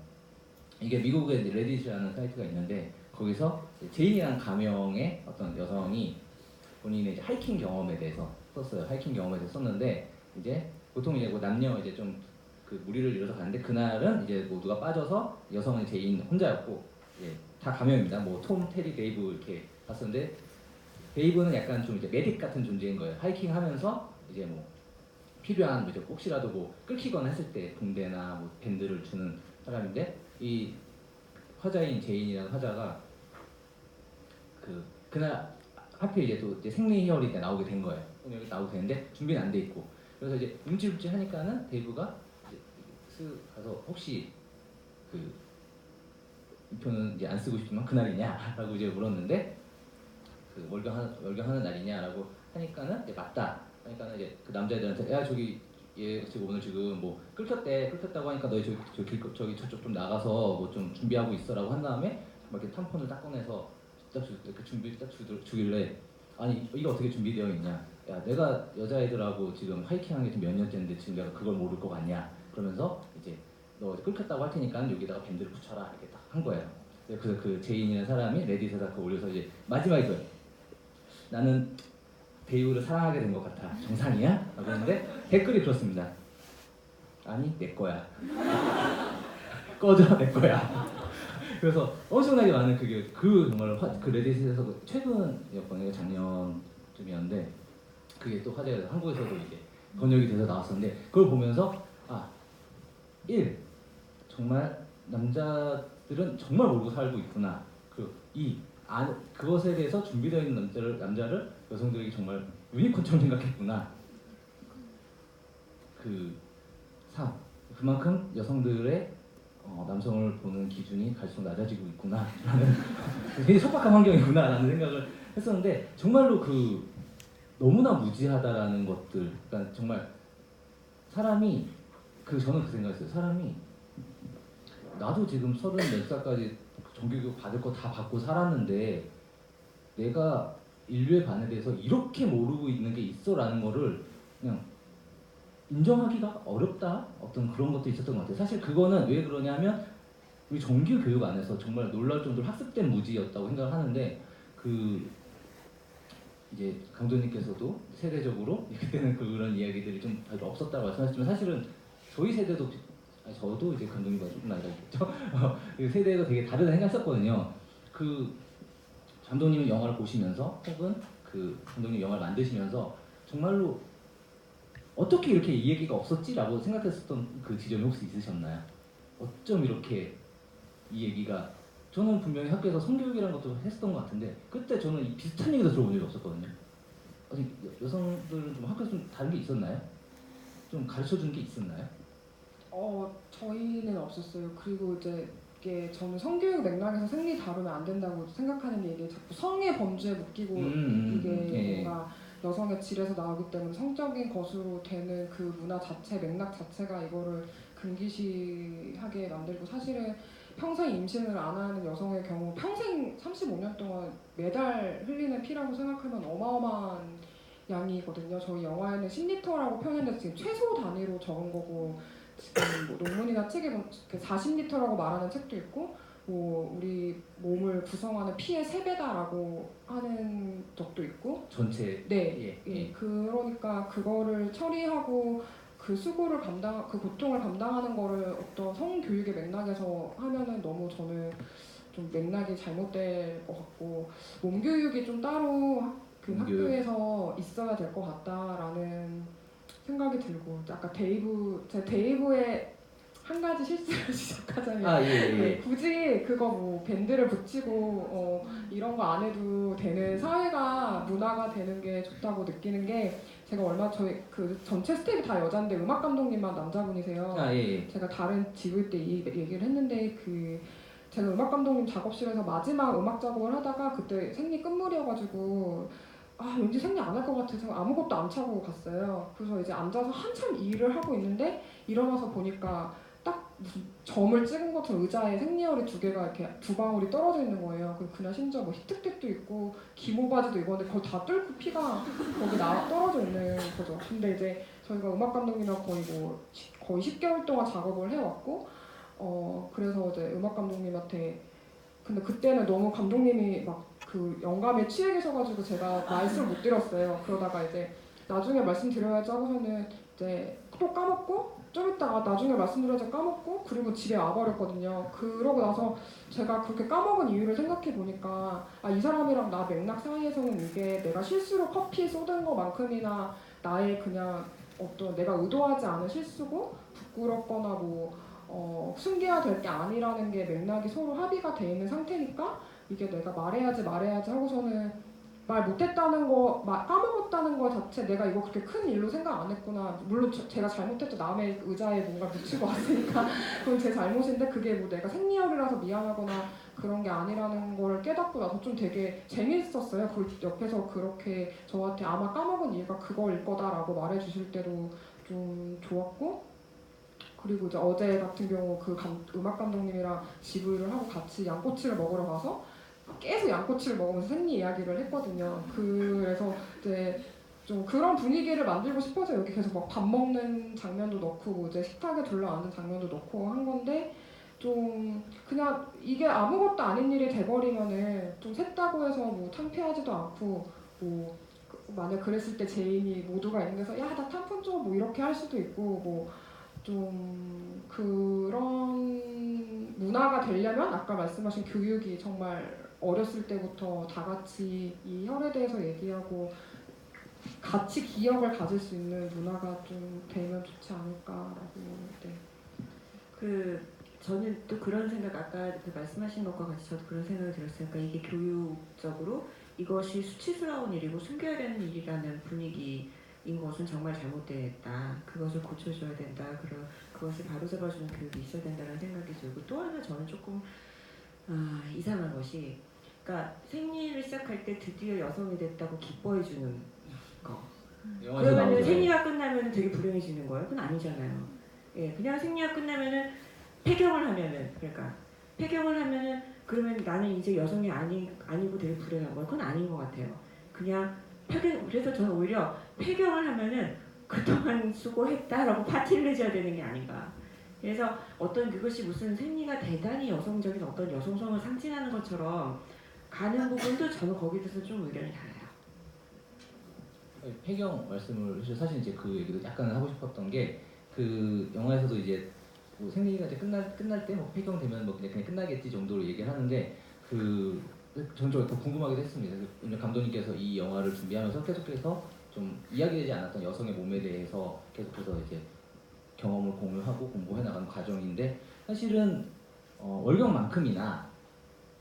이게 미국에 이제 레딧이라는 사이트가 있는데 거기서 제인이라는 가명의 어떤 여성이 본인의 이제 하이킹 경험에 대해서 썼어요. 하이킹 경험에 대해서 썼는데 이제 보통 이제 뭐 남녀 이제 좀 그 무리를 이뤄서 가는데 그날은 이제 모두가 빠져서 여성은 제인 혼자였고 다 가명입니다. 뭐 톰, 테리, 데이브 이렇게 갔었는데 데이브는 약간 좀 이제 메딕 같은 존재인 거예요. 하이킹 하면서 이제 뭐 필요한 이제 혹시라도 뭐 끊기거나 했을 때 붕대나 뭐 밴드를 주는 사람인데 이 화자인 제인이라는 화자가 그날 하필 이제 또 이제 생리 희열이 나오게 된 거예요. 여기 나오게 되는데 준비는 안 돼 있고 그래서 이제 움찔움찔 하니까는 데이브가 이제 가서 혹시 이 표는 이제 안 쓰고 싶지만 그날이냐라고 이제 물었는데 그 월경하는 날이냐라고 하니까는 이제 맞다. 하니까는 이제 그 남자애들한테 야 저기 얘 지금 오늘 지금 뭐 끌켰다고 하니까 너희 저기 저쪽 좀 나가서 뭐 좀 준비하고 있어라고 한 다음에 막 이렇게 탐폰을 딱 꺼내서 이렇게 준비 딱 주길래 아니 이게 어떻게 준비되어 있냐? 야 내가 여자애들하고 지금 하이킹한 게 몇 년째인데 지금 내가 그걸 모를 거 같냐? 그러면서 이제 너 끌켰다고 할 테니까 여기다가 밴드를 붙여라 이렇게 딱 한 거예요. 그래서 그 제인이라는 사람이 레딧에다 그거 올려서 이제 마지막에 그 나는 배우를 사랑하게 된 것 같아. 정상이야? 라고 했는데 댓글이 그렇습니다. 아니 내 거야. 꺼져 내 거야. 그래서 엄청나게 많은 그 정말 그 레딧에서 최근이었거든요. 작년쯤이었는데 그게 또 화제가 돼서 한국에서도 이게 번역이 돼서 나왔었는데 그걸 보면서 1. 정말 남자들은 정말 모르고 살고 있구나. 그리고 2. 그것에 대해서 준비되어 있는 남자를 여성들에게 정말 유니콘처럼 생각했구나. 3. 그만큼 여성들의 남성을 보는 기준이 갈수록 낮아지고 있구나 라는 굉장히 척박한 환경이구나 라는 생각을 했었는데 정말로 너무나 무지하다라는 것들, 그러니까 정말 사람이 저는 그 생각했어요. 사람이 나도 지금 34살까지 정규교육 받을 거 다 받고 살았는데 내가 인류의 반에 대해서 이렇게 모르고 있는 게 있어라는 거를 그냥 인정하기가 어렵다, 어떤 그런 것도 있었던 것 같아요. 사실 그거는 왜 그러냐면 우리 정규 교육 안에서 정말 놀라울 정도로 학습된 무지였다고 생각을 하는데 이제 강도님께서도 세대적으로 그때는 그런 이야기들이 좀 별로 없었다고 말씀하셨지만 사실은 저희 세대도 저도 이제 감독님과 조금 나이가 있겠죠. 세대도 되게 다르다 생각했었거든요. 감독님은 영화를 보시면서 혹은 감독님 영화를 만드시면서 정말로 어떻게 이렇게 이 얘기가 없었지라고 생각했었던 그 지점이 혹시 있으셨나요? 어쩜 이렇게 이 얘기가 저는 분명히 학교에서 성교육이라는 것도 했었던 것 같은데 그때 저는 이 비슷한 얘기도 들어본 적이 없었거든요. 아니 여성들은 좀 학교에서 좀 다른 게 있었나요? 좀 가르쳐준 게 있었나요?
저희는 없었어요. 그리고 이제 이게 저는 성교육 맥락에서 생리 다루면 안 된다고 생각하는 게 이게 자꾸 성의 범주에 묶이고 이게 뭔가 여성의 질에서 나오기 때문에 성적인 것으로 되는 그 문화 자체, 맥락 자체가 이거를 금기시하게 만들고 사실은 평생 임신을 안 하는 여성의 경우 평생 35년 동안 매달 흘리는 피라고 생각하면 어마어마한 양이거든요. 저희 영화에는 10리터라고 표현했는데 지금 최소 단위로 적은 거고 지금 뭐 논문이나 책에 40리터라고 말하는 책도 있고 뭐 우리 몸을 구성하는 피의 3배다라고 하는 적도 있고
전체
예. 그러니까 그거를 처리하고 그 수고를 그 고통을 감당하는 거를 어떤 성교육의 맥락에서 하면은 너무 저는 좀 맥락이 잘못될 것 같고 몸교육이 좀 따로 학교에서 있어야 될 것 같다라는 생각이 들고 아까 데이브의 한 가지 실수를 지적하자면 굳이 그거 뭐 밴드를 붙이고 이런 거 안 해도 되는 사회가 문화가 되는 게 좋다고 느끼는 게 제가 저희 전체 스텝이 다 여잔데 음악 감독님만 남자분이세요. 제가 다른 지부일 때 이 얘기를 했는데 제가 음악 감독님 작업실에서 마지막 음악 작업을 하다가 그때 생리 끝물이어가지고 왠지 생리 안 할 것 같아서 아무것도 안 차고 갔어요. 그래서 이제 앉아서 한참 일을 하고 있는데 일어나서 보니까 딱 무슨 점을 찍은 것처럼 의자에 생리혈이 2개가 이렇게 2방울이 떨어져 있는 거예요. 그날 심지어 뭐 히트텍도 있고 기모 바지도 입었는데 거의 다 뚫고 피가 거기 떨어져 있는 거죠. 근데 이제 저희가 음악 감독님이랑 거의 10개월 동안 작업을 해왔고 그래서 이제 음악 감독님한테 근데 그때는 너무 감독님이 막 영감에 취해 계셔가지고 제가 말씀을 못 드렸어요. 그러다가 이제 나중에 말씀드려야지 하고서는 이제 또 까먹고 좀 이따가 나중에 말씀드려야지 까먹고 그리고 집에 와버렸거든요. 그러고 나서 제가 그렇게 까먹은 이유를 생각해 보니까 이 사람이랑 나 맥락 사이에서는 이게 내가 실수로 커피 쏟은 것만큼이나 나의 그냥 어떤 내가 의도하지 않은 실수고 부끄럽거나 뭐 숨겨야 될 게 아니라는 게 맥락이 서로 합의가 돼 있는 상태니까 이게 내가 말해야지 하고서는 말 못했다는 거, 까먹었다는 거 자체 내가 이거 그렇게 큰 일로 생각 안 했구나. 물론 제가 잘못했죠. 남의 의자에 뭔가 묻히고 왔으니까 그건 제 잘못인데 그게 뭐 내가 생리혈이라서 미안하거나 그런 게 아니라는 걸 깨닫고 나서 좀 되게 재밌었어요. 그 옆에서 그렇게 저한테 아마 까먹은 이유가 그거일 거다라고 말해주실 때도 좀 좋았고, 그리고 이제 어제 같은 경우 그 음악 감독님이랑 지부를 하고 같이 양꼬치를 먹으러 가서 계속 양꼬치를 먹으면서 생리 이야기를 했거든요. 그래서 이제 좀 그런 분위기를 만들고 싶어서 여기 계속 막 밥 먹는 장면도 넣고 뭐 이제 식탁에 둘러앉은 장면도 넣고 한 건데, 좀 그냥 이게 아무것도 아닌 일이 돼버리면은 좀 샜다고 해서 뭐 창피하지도 않고, 뭐 만약 그랬을 때 제인이 모두가 있는 데서 야 나 탐폰 줘 뭐 이렇게 할 수도 있고, 뭐 좀 그런 문화가 되려면 아까 말씀하신 교육이 정말 어렸을 때부터 다 같이 이 혈에 대해서 얘기하고 같이 기억을 가질 수 있는 문화가 좀 되면 좋지 않을까라고. 네.
저는 또 그런 생각, 아까 그 말씀하신 것과 같이 저도 그런 생각이 들었어요. 그러니까 이게 교육적으로 이것이 수치스러운 일이고 숨겨야 되는 일이라는 분위기인 것은 정말 잘못됐다. 그것을 고쳐줘야 된다. 그것을 바로잡아주는 교육이 있어야 된다는 생각이 들고, 또 하나 저는 조금 이상한 것이, 그러니까 생리를 시작할 때 드디어 여성이 됐다고 기뻐해주는 거. 그러면 생리가 끝나면 되게 불행해지는 거예요? 그건 아니잖아요. 예, 그냥 생리가 끝나면은 폐경을 하면은, 그러니까 폐경을 하면은 그러면 나는 이제 여성이 아니고 되게 불행한 거예요? 그건 아닌 것 같아요. 그냥 그래서 저는 오히려 폐경을 하면은 그동안 수고했다라고 파티를 해줘야 되는 게 아닌가. 그래서 어떤 그것이 무슨 생리가 대단히 여성적인 어떤 여성성을 상징하는 것처럼 가는 부분도 저는 거기에 대해서 좀 의견이 달라요.
폐경 말씀을 해주셔서 사실 이제 그 얘기도 약간 하고 싶었던 게, 그 영화에서도 이제 뭐 생리가 이제 끝날 때 뭐 폐경 되면 뭐 그냥 끝나겠지 정도로 얘기를 하는데, 저는 더 궁금하기도 했습니다. 왜냐면 감독님께서 이 영화를 준비하면서 계속해서 좀 이야기되지 않았던 여성의 몸에 대해서 계속해서 이제 경험을 공유하고 공부해 나가는 과정인데, 사실은 월경만큼이나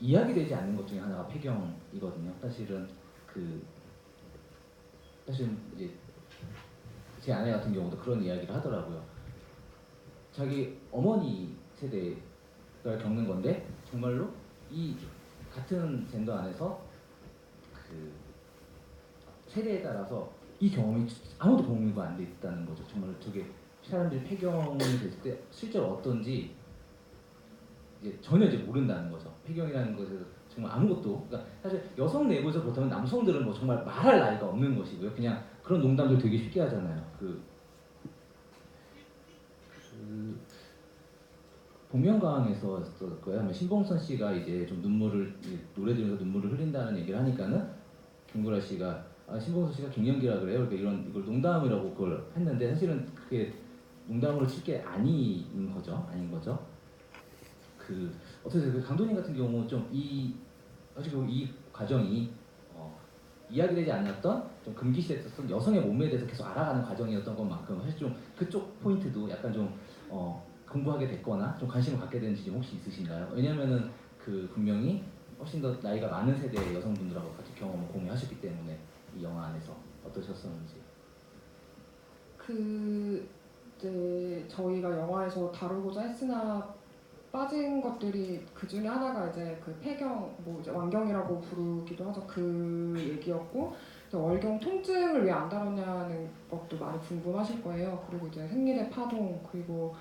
이야기되지 않는 것 중에 하나가 폐경이거든요. 사실은 이제 제 아내 같은 경우도 그런 이야기를 하더라고요. 자기 어머니 세대가 겪는 건데 정말로 이 같은 젠더 안에서 그 세대에 따라서 이 경험이 아무도 공유가 안 돼 있다는 거죠. 정말 저게 사람들이 폐경이 됐을 때 실제로 어떤지 이제 전혀 이제 모른다는 거죠. 폐경이라는 것에서 정말 아무것도, 그러니까 사실 여성 내부에서 그렇다면 남성들은 뭐 정말 말할 나이가 없는 것이고요. 그냥 그런 농담들 되게 쉽게 하잖아요. 복면가왕에서였을 거예요. 아마 신봉선 씨가 이제 좀 노래 들으면서 눈물을 흘린다는 얘기를 하니까는 김구라 씨가 신봉선 씨가 갱년기라 그래요. 그러니까 이걸 농담이라고 그걸 했는데, 사실은 그게 농담으로 칠 게 아닌 거죠. 어떻게 그 감독님 같은 경우 좀 이 과정이 이야기되지 않았던 좀 금기시됐었던 여성의 몸에 대해서 계속 알아가는 과정이었던 것만큼 사실 좀 그쪽 포인트도 약간 좀 공부하게 됐거나 좀 관심을 갖게 된 지점 혹시 있으신가요? 왜냐면은 분명히 훨씬 더 나이가 많은 세대의 여성분들하고 같이 경험을 공유하셨기 때문에 이 영화 안에서 어떠셨었는지.
이제 저희가 영화에서 다루고자 했으나 빠진 것들이 그 중에 하나가 이제 그 폐경, 뭐 이제 완경이라고 부르기도 하죠. 그 얘기였고, 월경 통증을 왜 안 다뤘냐는 것도 많이 궁금하실 거예요. 그리고 이제 생리대 파동, 그리고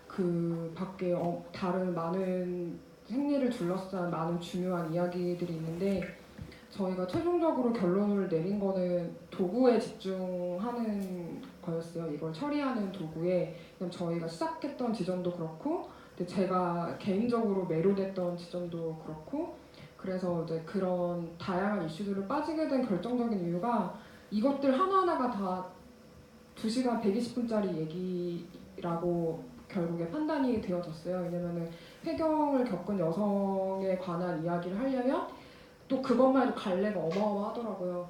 그 밖에 다른 많은 생리를 둘러싼 많은 중요한 이야기들이 있는데, 저희가 최종적으로 결론을 내린 거는 도구에 집중하는 거였어요. 이걸 처리하는 도구에. 저희가 시작했던 지점도 그렇고, 근데 제가 개인적으로 매료됐던 지점도 그렇고, 그래서 이제 그런 다양한 이슈들을 빠지게 된 결정적인 이유가 이것들 하나하나가 다 2시간 120분짜리 얘기라고 결국에 판단이 되어졌어요. 왜냐면은 폐경을 겪은 여성에 관한 이야기를 하려면 또 그것만 해도 갈래가 어마어마하더라고요.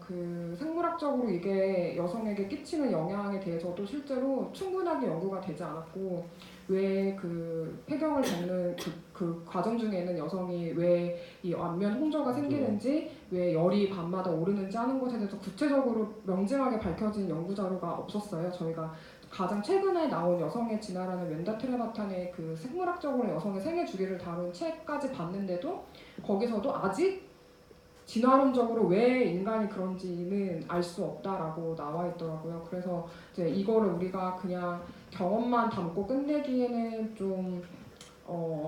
생물학적으로 이게 여성에게 끼치는 영향에 대해서도 실제로 충분하게 연구가 되지 않았고, 왜 폐경을 겪는 그 과정 중에는 여성이 왜 이 안면 홍조가 생기는지, 왜 열이 밤마다 오르는지 하는 것에 대해서 구체적으로 명징하게 밝혀진 연구 자료가 없었어요. 저희가 가장 최근에 나온 여성의 진화라는 웬다 트레바탄의 생물학적으로 여성의 생애 주기를 다룬 책까지 봤는데도 거기서도 아직 진화론적으로 왜 인간이 그런지는 알 수 없다라고 나와 있더라고요. 그래서 이제 이거를 우리가 그냥 경험만 담고 끝내기에는 좀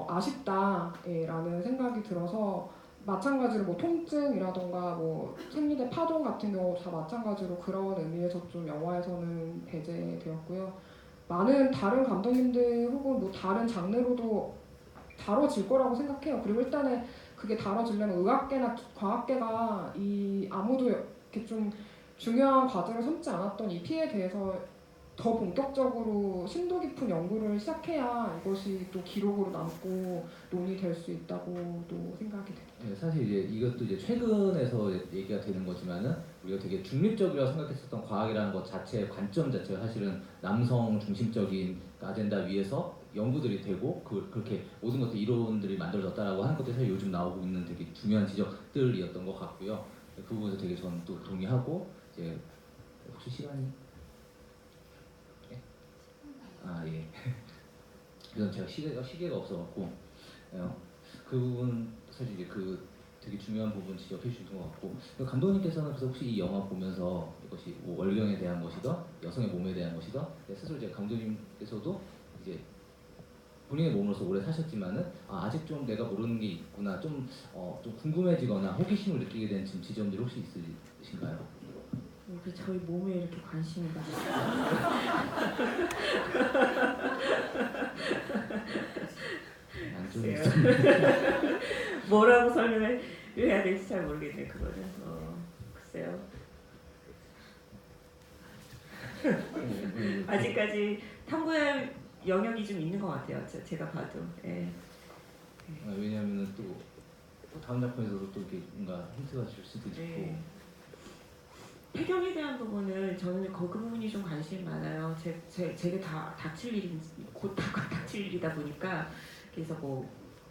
아쉽다라는 생각이 들어서 마찬가지로 뭐 통증이라던가 뭐 생리대 파동 같은 경우 다 마찬가지로 그런 의미에서 좀 영화에서는 배제되었고요. 많은 다른 감독님들 혹은 뭐 다른 장르로도 다뤄질 거라고 생각해요. 그리고 일단은 그게 다뤄지려면 의학계나 과학계가 이 아무도 이렇게 좀 중요한 과제를 삼지 않았던 이 피해에 대해서 더 본격적으로 심도 깊은 연구를 시작해야 이것이 또 기록으로 남고 논의될 수 있다고도 생각이 됩니다.
네, 사실 이제 이것도 이제 최근에서 얘기가 되는 거지만은 우리가 되게 중립적이라고 생각했었던 과학이라는 것 자체의 관점 자체가 사실은 남성 중심적인 아젠다 위에서 연구들이 되고 그렇게 모든 것들 이론들이 만들어졌다라고 하는 것들이 사실 요즘 나오고 있는 되게 중요한 지적들이었던 것 같고요. 그 부분에서 되게 저는 또 동의하고 이제 혹시 시간이 예. 그래서 제가 시계가 없어갖고 그 부분 사실 이제 그 되게 중요한 부분 지적해 주신 것 같고 감독님께서는 그래서 혹시 이 영화 보면서 이것이 뭐 월경에 대한 것이든 여성의 몸에 대한 것이든 스스로 이제 감독님께서도 이제 본인의 몸으로서 오래 사셨지만은 아직 좀 내가 모르는 게 있구나 좀 궁금해지거나 호기심을 느끼게 된 지점들이 혹시 있으신가요?
그 저희 몸에 이렇게 관심이 많아요. 뭐라고 설명을 해야 될지 잘 모르겠네 그거는. 글쎄요. 아직까지 탐구할 영역이 좀 있는 것 같아요. 제가 봐도. 예.
왜냐하면은 또 다음 작품에서도 또 이렇게 뭔가 힌트가 줄 수도 있고.
네. 폐경에 대한 부분은 저는 그 부분이 좀 관심이 많아요. 제게 다 닥칠 일이 곧 닥칠 일이다 보니까 그래서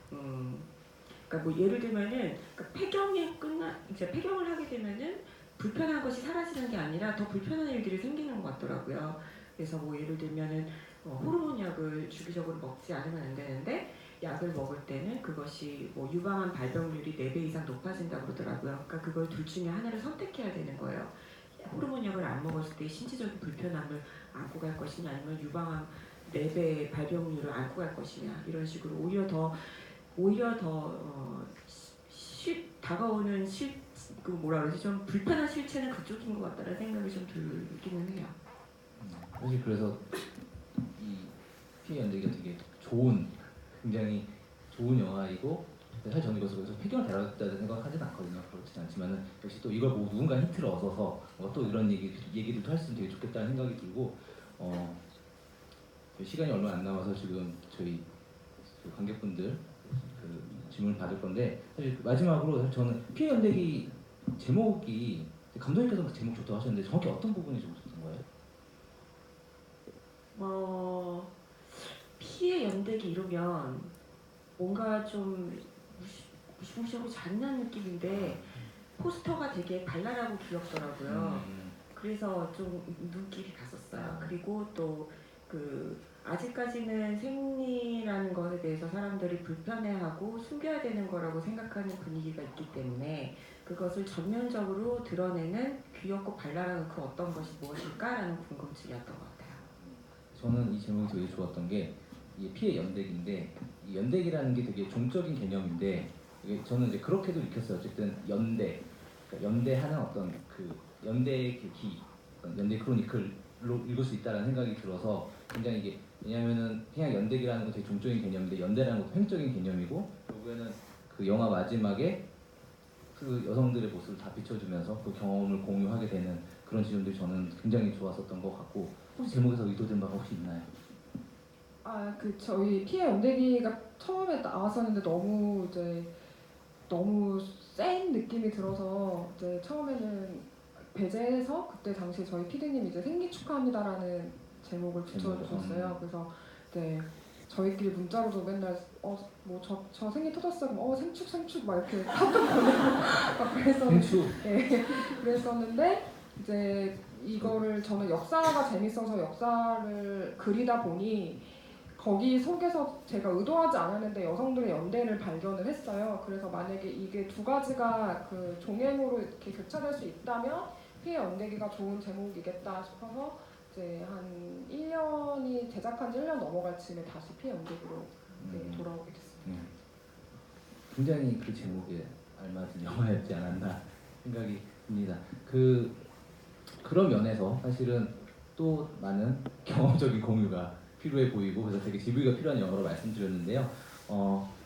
그러니까 뭐 예를 들면은 그러니까 이제 폐경을 하게 되면은 불편한 것이 사라지는 게 아니라 더 불편한 일들이 생기는 것 같더라고요. 그래서 뭐 예를 들면은 호르몬 약을 주기적으로 먹지 않으면 안 되는데 약을 먹을 때는 그것이 뭐 유방암 발병률이 4배 이상 높아진다고 그러더라고요. 그러니까 그걸 둘 중에 하나를 선택해야 되는 거예요. 호르몬 약을 안 먹었을 때 신체적인 불편함을 안고 갈 것이냐 아니면 유방암 4배 발병률을 안고 갈 것이냐 이런 식으로 오히려 더 다가오는 그 뭐라 그러지 좀 불편한 실체는 그쪽인 것 같다는 생각이 좀 들기는 해요.
사실 그래서 이 피해 연대기가 되게 굉장히 좋은 영화이고 사실 저는 이것을 그래서 폐경을 달았다는 생각하지는 않거든요. 그렇진 않지만은 역시 또 이걸 보고 누군가 힌트를 얻어서 또 이런 얘기들도 할 수 있으면 되게 좋겠다는 생각이 들고 시간이 얼마 안 남아서 지금 저희 관객분들 그 질문을 받을 건데 사실 마지막으로 사실 저는 피해 연대기 제목이 감독님께서 그 제목 좋다고 하셨는데 정확히 어떤 부분이 좋으셨던 거예요?
피해 연대기 이러면 뭔가 좀 무시무시하고 잔인한 느낌인데 포스터가 되게 발랄하고 귀엽더라고요. 그래서 좀 눈길이 갔었어요. 그리고 또 아직까지는 생리라는 것에 대해서 사람들이 불편해하고 숨겨야 되는 거라고 생각하는 분위기가 있기 때문에 그것을 전면적으로 드러내는 귀엽고 발랄한 그 어떤 것이 무엇일까라는 궁금증이었던 것 같아요.
저는 이 제목이 되게 좋았던 게 이게 피해 연대기인데 이 연대기라는 게 되게 종적인 개념인데 저는 이제 그렇게도 느꼈어요. 어쨌든 그러니까 연대하는 어떤 그 연대의 기, 연대 크로니클로 읽을 수 있다는 생각이 들어서 굉장히 이게 왜냐하면은 그냥 연대기라는 건 되게 종적인 개념인데 연대라는 것도 횡적인 개념이고 결국에는 그 영화 마지막에 그 여성들의 모습을 다 비춰주면서 그 경험을 공유하게 되는 그런 지점들이 저는 굉장히 좋았었던 것 같고 혹시 제목에서 의도된 바가 혹시 있나요?
저희 피해 연대기가 처음에 나왔었는데 너무 센 느낌이 들어서 이제 처음에는 배제해서 그때 당시 저희 PD님이 이제 생리 축하합니다라는 제목을 붙여주셨어요. 그래서 이제 저희끼리 문자로도 맨날 저 생리 터졌어 그럼 생축 막 이렇게 카톡 보내고 막 그랬었는데 이제 이거를 저는 역사가 재밌어서 역사를 그리다 보니 거기 속에서 제가 의도하지 않았는데 여성들의 연대를 발견을 했어요. 그래서 만약에 이게 두 가지가 그 종횡으로 이렇게 교차될 수 있다면 피해 연대기가 좋은 제목이겠다 싶어서 이제 한 1년이 제작한 지 1년 넘어갈 즈음에 다시 피해 연대기로 돌아오게 됐습니다.
굉장히 그 제목에 알맞은 영화였지 않았나 생각이 듭니다. 그런 면에서 사실은 또 많은 경험적인 공유가 필요해 보이고 그래서 되게 GV가 필요한 영화로 말씀드렸는데요.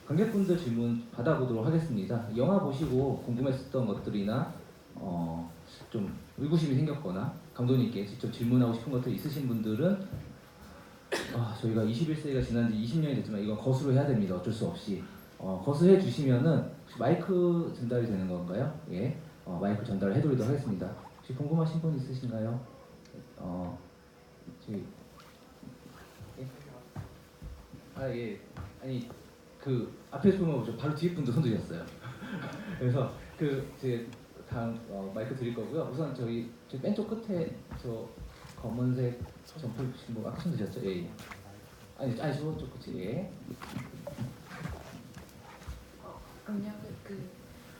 관객분들 질문 받아보도록 하겠습니다. 영화 보시고 궁금했었던 것들이나 좀 의구심이 생겼거나 감독님께 직접 질문하고 싶은 것들 있으신 분들은 저희가 21세기가 지난 지 20년이 됐지만 이건 거수로 해야 됩니다. 어쩔 수 없이. 거수해 주시면은 혹시 마이크 전달이 되는 건가요? 예. 마이크 전달을 해드리도록 하겠습니다. 혹시 궁금하신 분 있으신가요? 저희 예. 아니 그 앞에서 보면 바로 뒤에 분도 손 드셨어요. 그래서 제 다음 마이크 드릴 거고요. 우선 저희 왼쪽 끝에 저 검은색 점프 입으신 분 아까 손 드셨죠? 예. 아니 저쪽 끝이 예.
안녕하세요.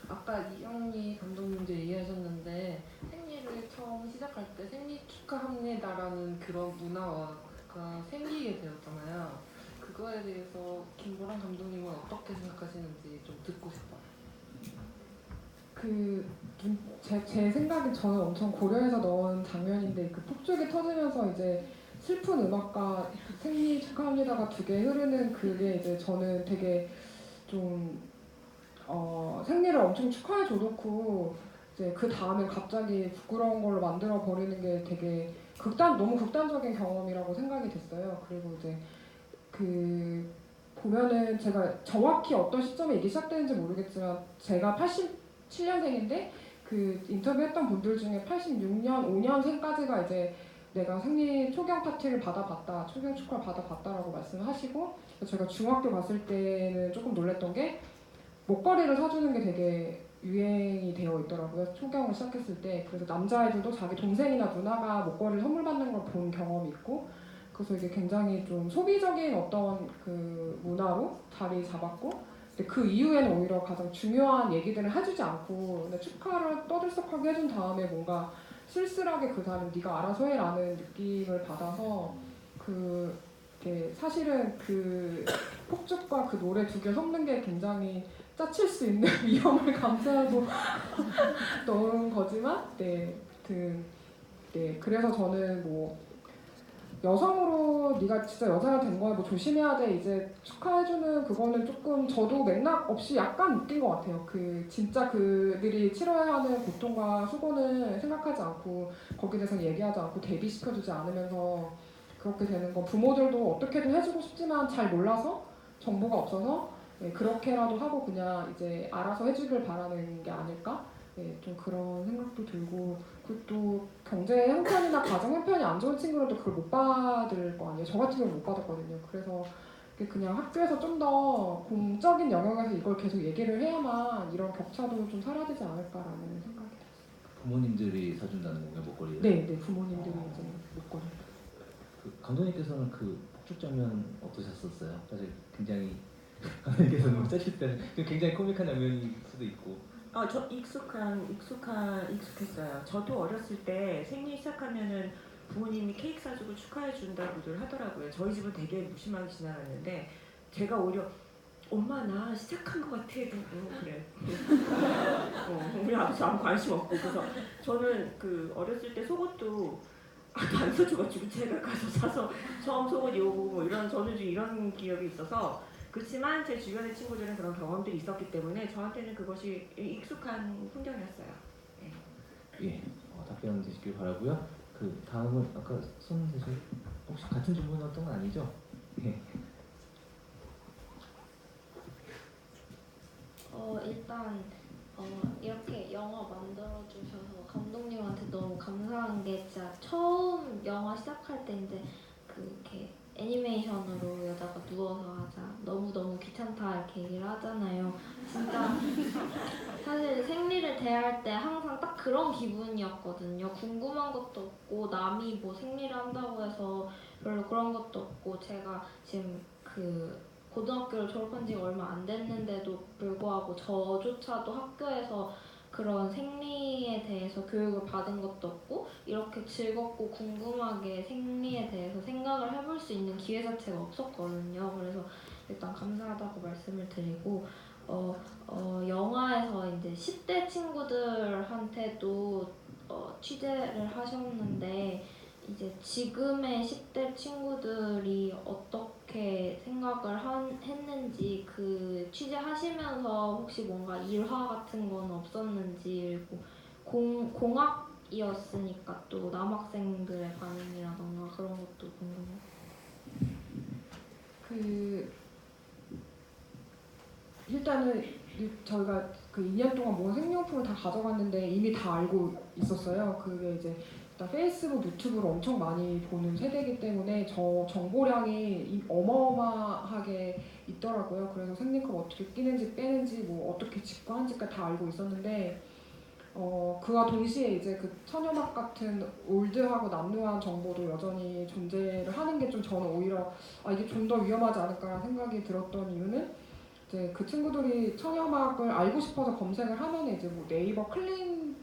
아까 이영리 감독님도 얘기하셨는데 생리를 처음 시작할 때 생리 축하합니다라는 그런 문화가 생기게 되었잖아요. 그거에 대해서 김보람 감독님은 어떻게 생각하시는지 좀 듣고 싶어요.
제 생각엔 저는 엄청 고려해서 넣은 장면인데 그 폭죽이 터지면서 이제 슬픈 음악과 생리 축하합니다가 두 개 흐르는 그게 이제 저는 되게 좀 생리를 엄청 축하해줘 놓고 이제 그 다음에 갑자기 부끄러운 걸로 만들어 버리는 게 되게 너무 극단적인 경험이라고 생각이 됐어요. 그리고 이제 보면은 제가 정확히 어떤 시점에 이게 시작되는지 모르겠지만 제가 87년생인데 인터뷰했던 분들 중에 86년, 5년생까지가 이제 내가 생리 초경 파티를 받아봤다, 초경 축하를 받아봤다라고 말씀을 하시고 제가 중학교 갔을 때는 조금 놀랬던 게 목걸이를 사주는 게 되게 유행이 되어 있더라고요. 초경을 시작했을 때. 그래서 남자애들도 자기 동생이나 누나가 목걸이를 선물 받는 걸 본 경험이 있고 그래서 이게 굉장히 좀 소비적인 어떤 문화로 자리 잡았고 근데 그 이후에는 오히려 가장 중요한 얘기들을 해주지 않고 근데 축하를 떠들썩하게 해준 다음에 뭔가 쓸쓸하게 그 사람 네가 알아서 해라는 느낌을 받아서 사실은 폭죽과 노래 두 개 섞는 게 굉장히 짜칠 수 있는 위험을 감수하고 넣은 거지만 그래서 저는 뭐 여성으로 네가 진짜 여자가 된 거야 뭐 조심해야 돼 이제 축하해주는 그거는 조금 저도 맥락 없이 약간 웃긴 것 같아요. 진짜 그들이 치러야 하는 고통과 수고는 생각하지 않고 거기에 대해서 얘기하지 않고 대비시켜주지 않으면서 그렇게 되는 거 부모들도 어떻게든 해주고 싶지만 잘 몰라서 정보가 없어서 그렇게라도 하고 그냥 이제 알아서 해주길 바라는 게 아닐까? 좀 그런 생각도 들고 그리고 또 경제 형편이나 가정 형편이 안 좋은 친구들도 그걸 못 받을 거 아니에요. 저 같은 경우는 못 받았거든요. 그래서 그냥 학교에서 좀 더 공적인 영역에서 이걸 계속 얘기를 해야만 이런 격차도 좀 사라지지 않을까라는 생각이 들었어요.
부모님들이 사준다는 건가요, 목걸이를?
네, 부모님들이 이제 목걸이.
감독님께서는 폭죽 장면 어떠셨었어요? 사실 굉장히 감독님께서는 짜실 때는 굉장히 코믹한 장면일 수도 있고.
저 익숙했어요. 저도 어렸을 때 생리 시작하면은 부모님이 케이크 사주고 축하해 준다고들 하더라고요. 저희 집은 되게 무심하게 지나갔는데 제가 오히려 엄마 나 시작한 것 같아 그래. 우리 아버지 아무 관심 없고 그래서 저는 어렸을 때 속옷도 안 사줘가지고 제가 가서 사서 처음 속옷 입어보고 뭐 저는 좀 이런 기억이 있어서 그렇지만 제 주변의 친구들은 그런 경험들이 있었기 때문에 저한테는 그것이 익숙한 풍경이었어요.
예, 답변 되시길 바라고요. 다음은 아까 손 대신 혹시 같은 질문이었던 건 아니죠? 예.
일단 이렇게 영화 만들어 주셔서 감독님한테 너무 감사한 게 진짜 처음 영화 시작할 때 이제 이렇게 애니메이션으로 여자가 누워서 하자. 너무너무 귀찮다 이렇게 얘기를 하잖아요. 진짜 사실 생리를 대할 때 항상 딱 그런 기분이었거든요. 궁금한 것도 없고 남이 뭐 생리를 한다고 해서 별로 그런 것도 없고 제가 지금 그 고등학교를 졸업한 지가 얼마 안 됐는데도 불구하고 저조차도 학교에서 그런 생리에 대해서 교육을 받은 것도 없고 이렇게 즐겁고 궁금하게 생리에 대해서 생각을 해볼 수 있는 기회 자체가 없었거든요. 그래서 일단 감사하다고 말씀을 드리고 영화에서 이제 10대 친구들한테도 취재를 하셨는데 이제 지금의 10대 친구들이 어떻게 생각을 했는지 그 취재하시면서 혹시 뭔가 일화 같은 건 없었는지 그리고 공학이었으니까 또 남학생들의 반응이라던가 그런 것도 궁금해요.
일단은 저희가 그 2년 동안 모은 생리용품을 다 가져갔는데 이미 다 알고 있었어요. 그게 이제 일단 페이스북, 유튜브를 엄청 많이 보는 세대이기 때문에 저 정보량이 어마어마하게 있더라고요. 그래서 생리컵 어떻게 끼는지 빼는지 뭐 어떻게 직구하는지까지 다 알고 있었는데 그와 동시에 이제 그 천연막 같은 올드하고 남루한 정보도 여전히 존재를 하는 게 좀 저는 오히려 이게 좀 더 위험하지 않을까라는 생각이 들었던 이유는 이제 그 친구들이 천연막을 알고 싶어서 검색을 하면 이제 뭐 네이버 클린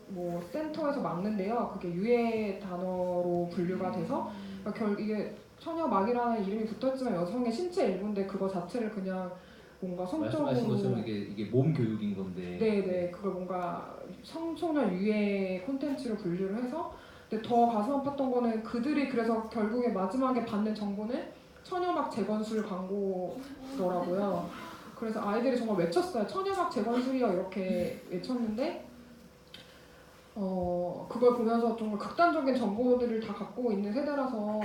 뭐 센터에서 막는데요. 그게 유해 단어로 분류가 돼서 그러니까 이게 천연막이라는 이름이 붙었지만 여성의 신체 일부인데 그거 자체를 그냥 뭔가 성적으로
말씀하신 것처럼 이게 몸 교육인 건데.
네네 그걸 뭔가 청소년 유해 콘텐츠로 분류를 해서 근데 더 가슴 아팠던 거는 그들이 그래서 결국에 마지막에 받는 정보는 천연막 재건술 광고더라고요. 그래서 아이들이 정말 외쳤어요. 천연막 재건술이요 이렇게 외쳤는데 그걸 보면서 정말 극단적인 정보들을 다 갖고 있는 세대라서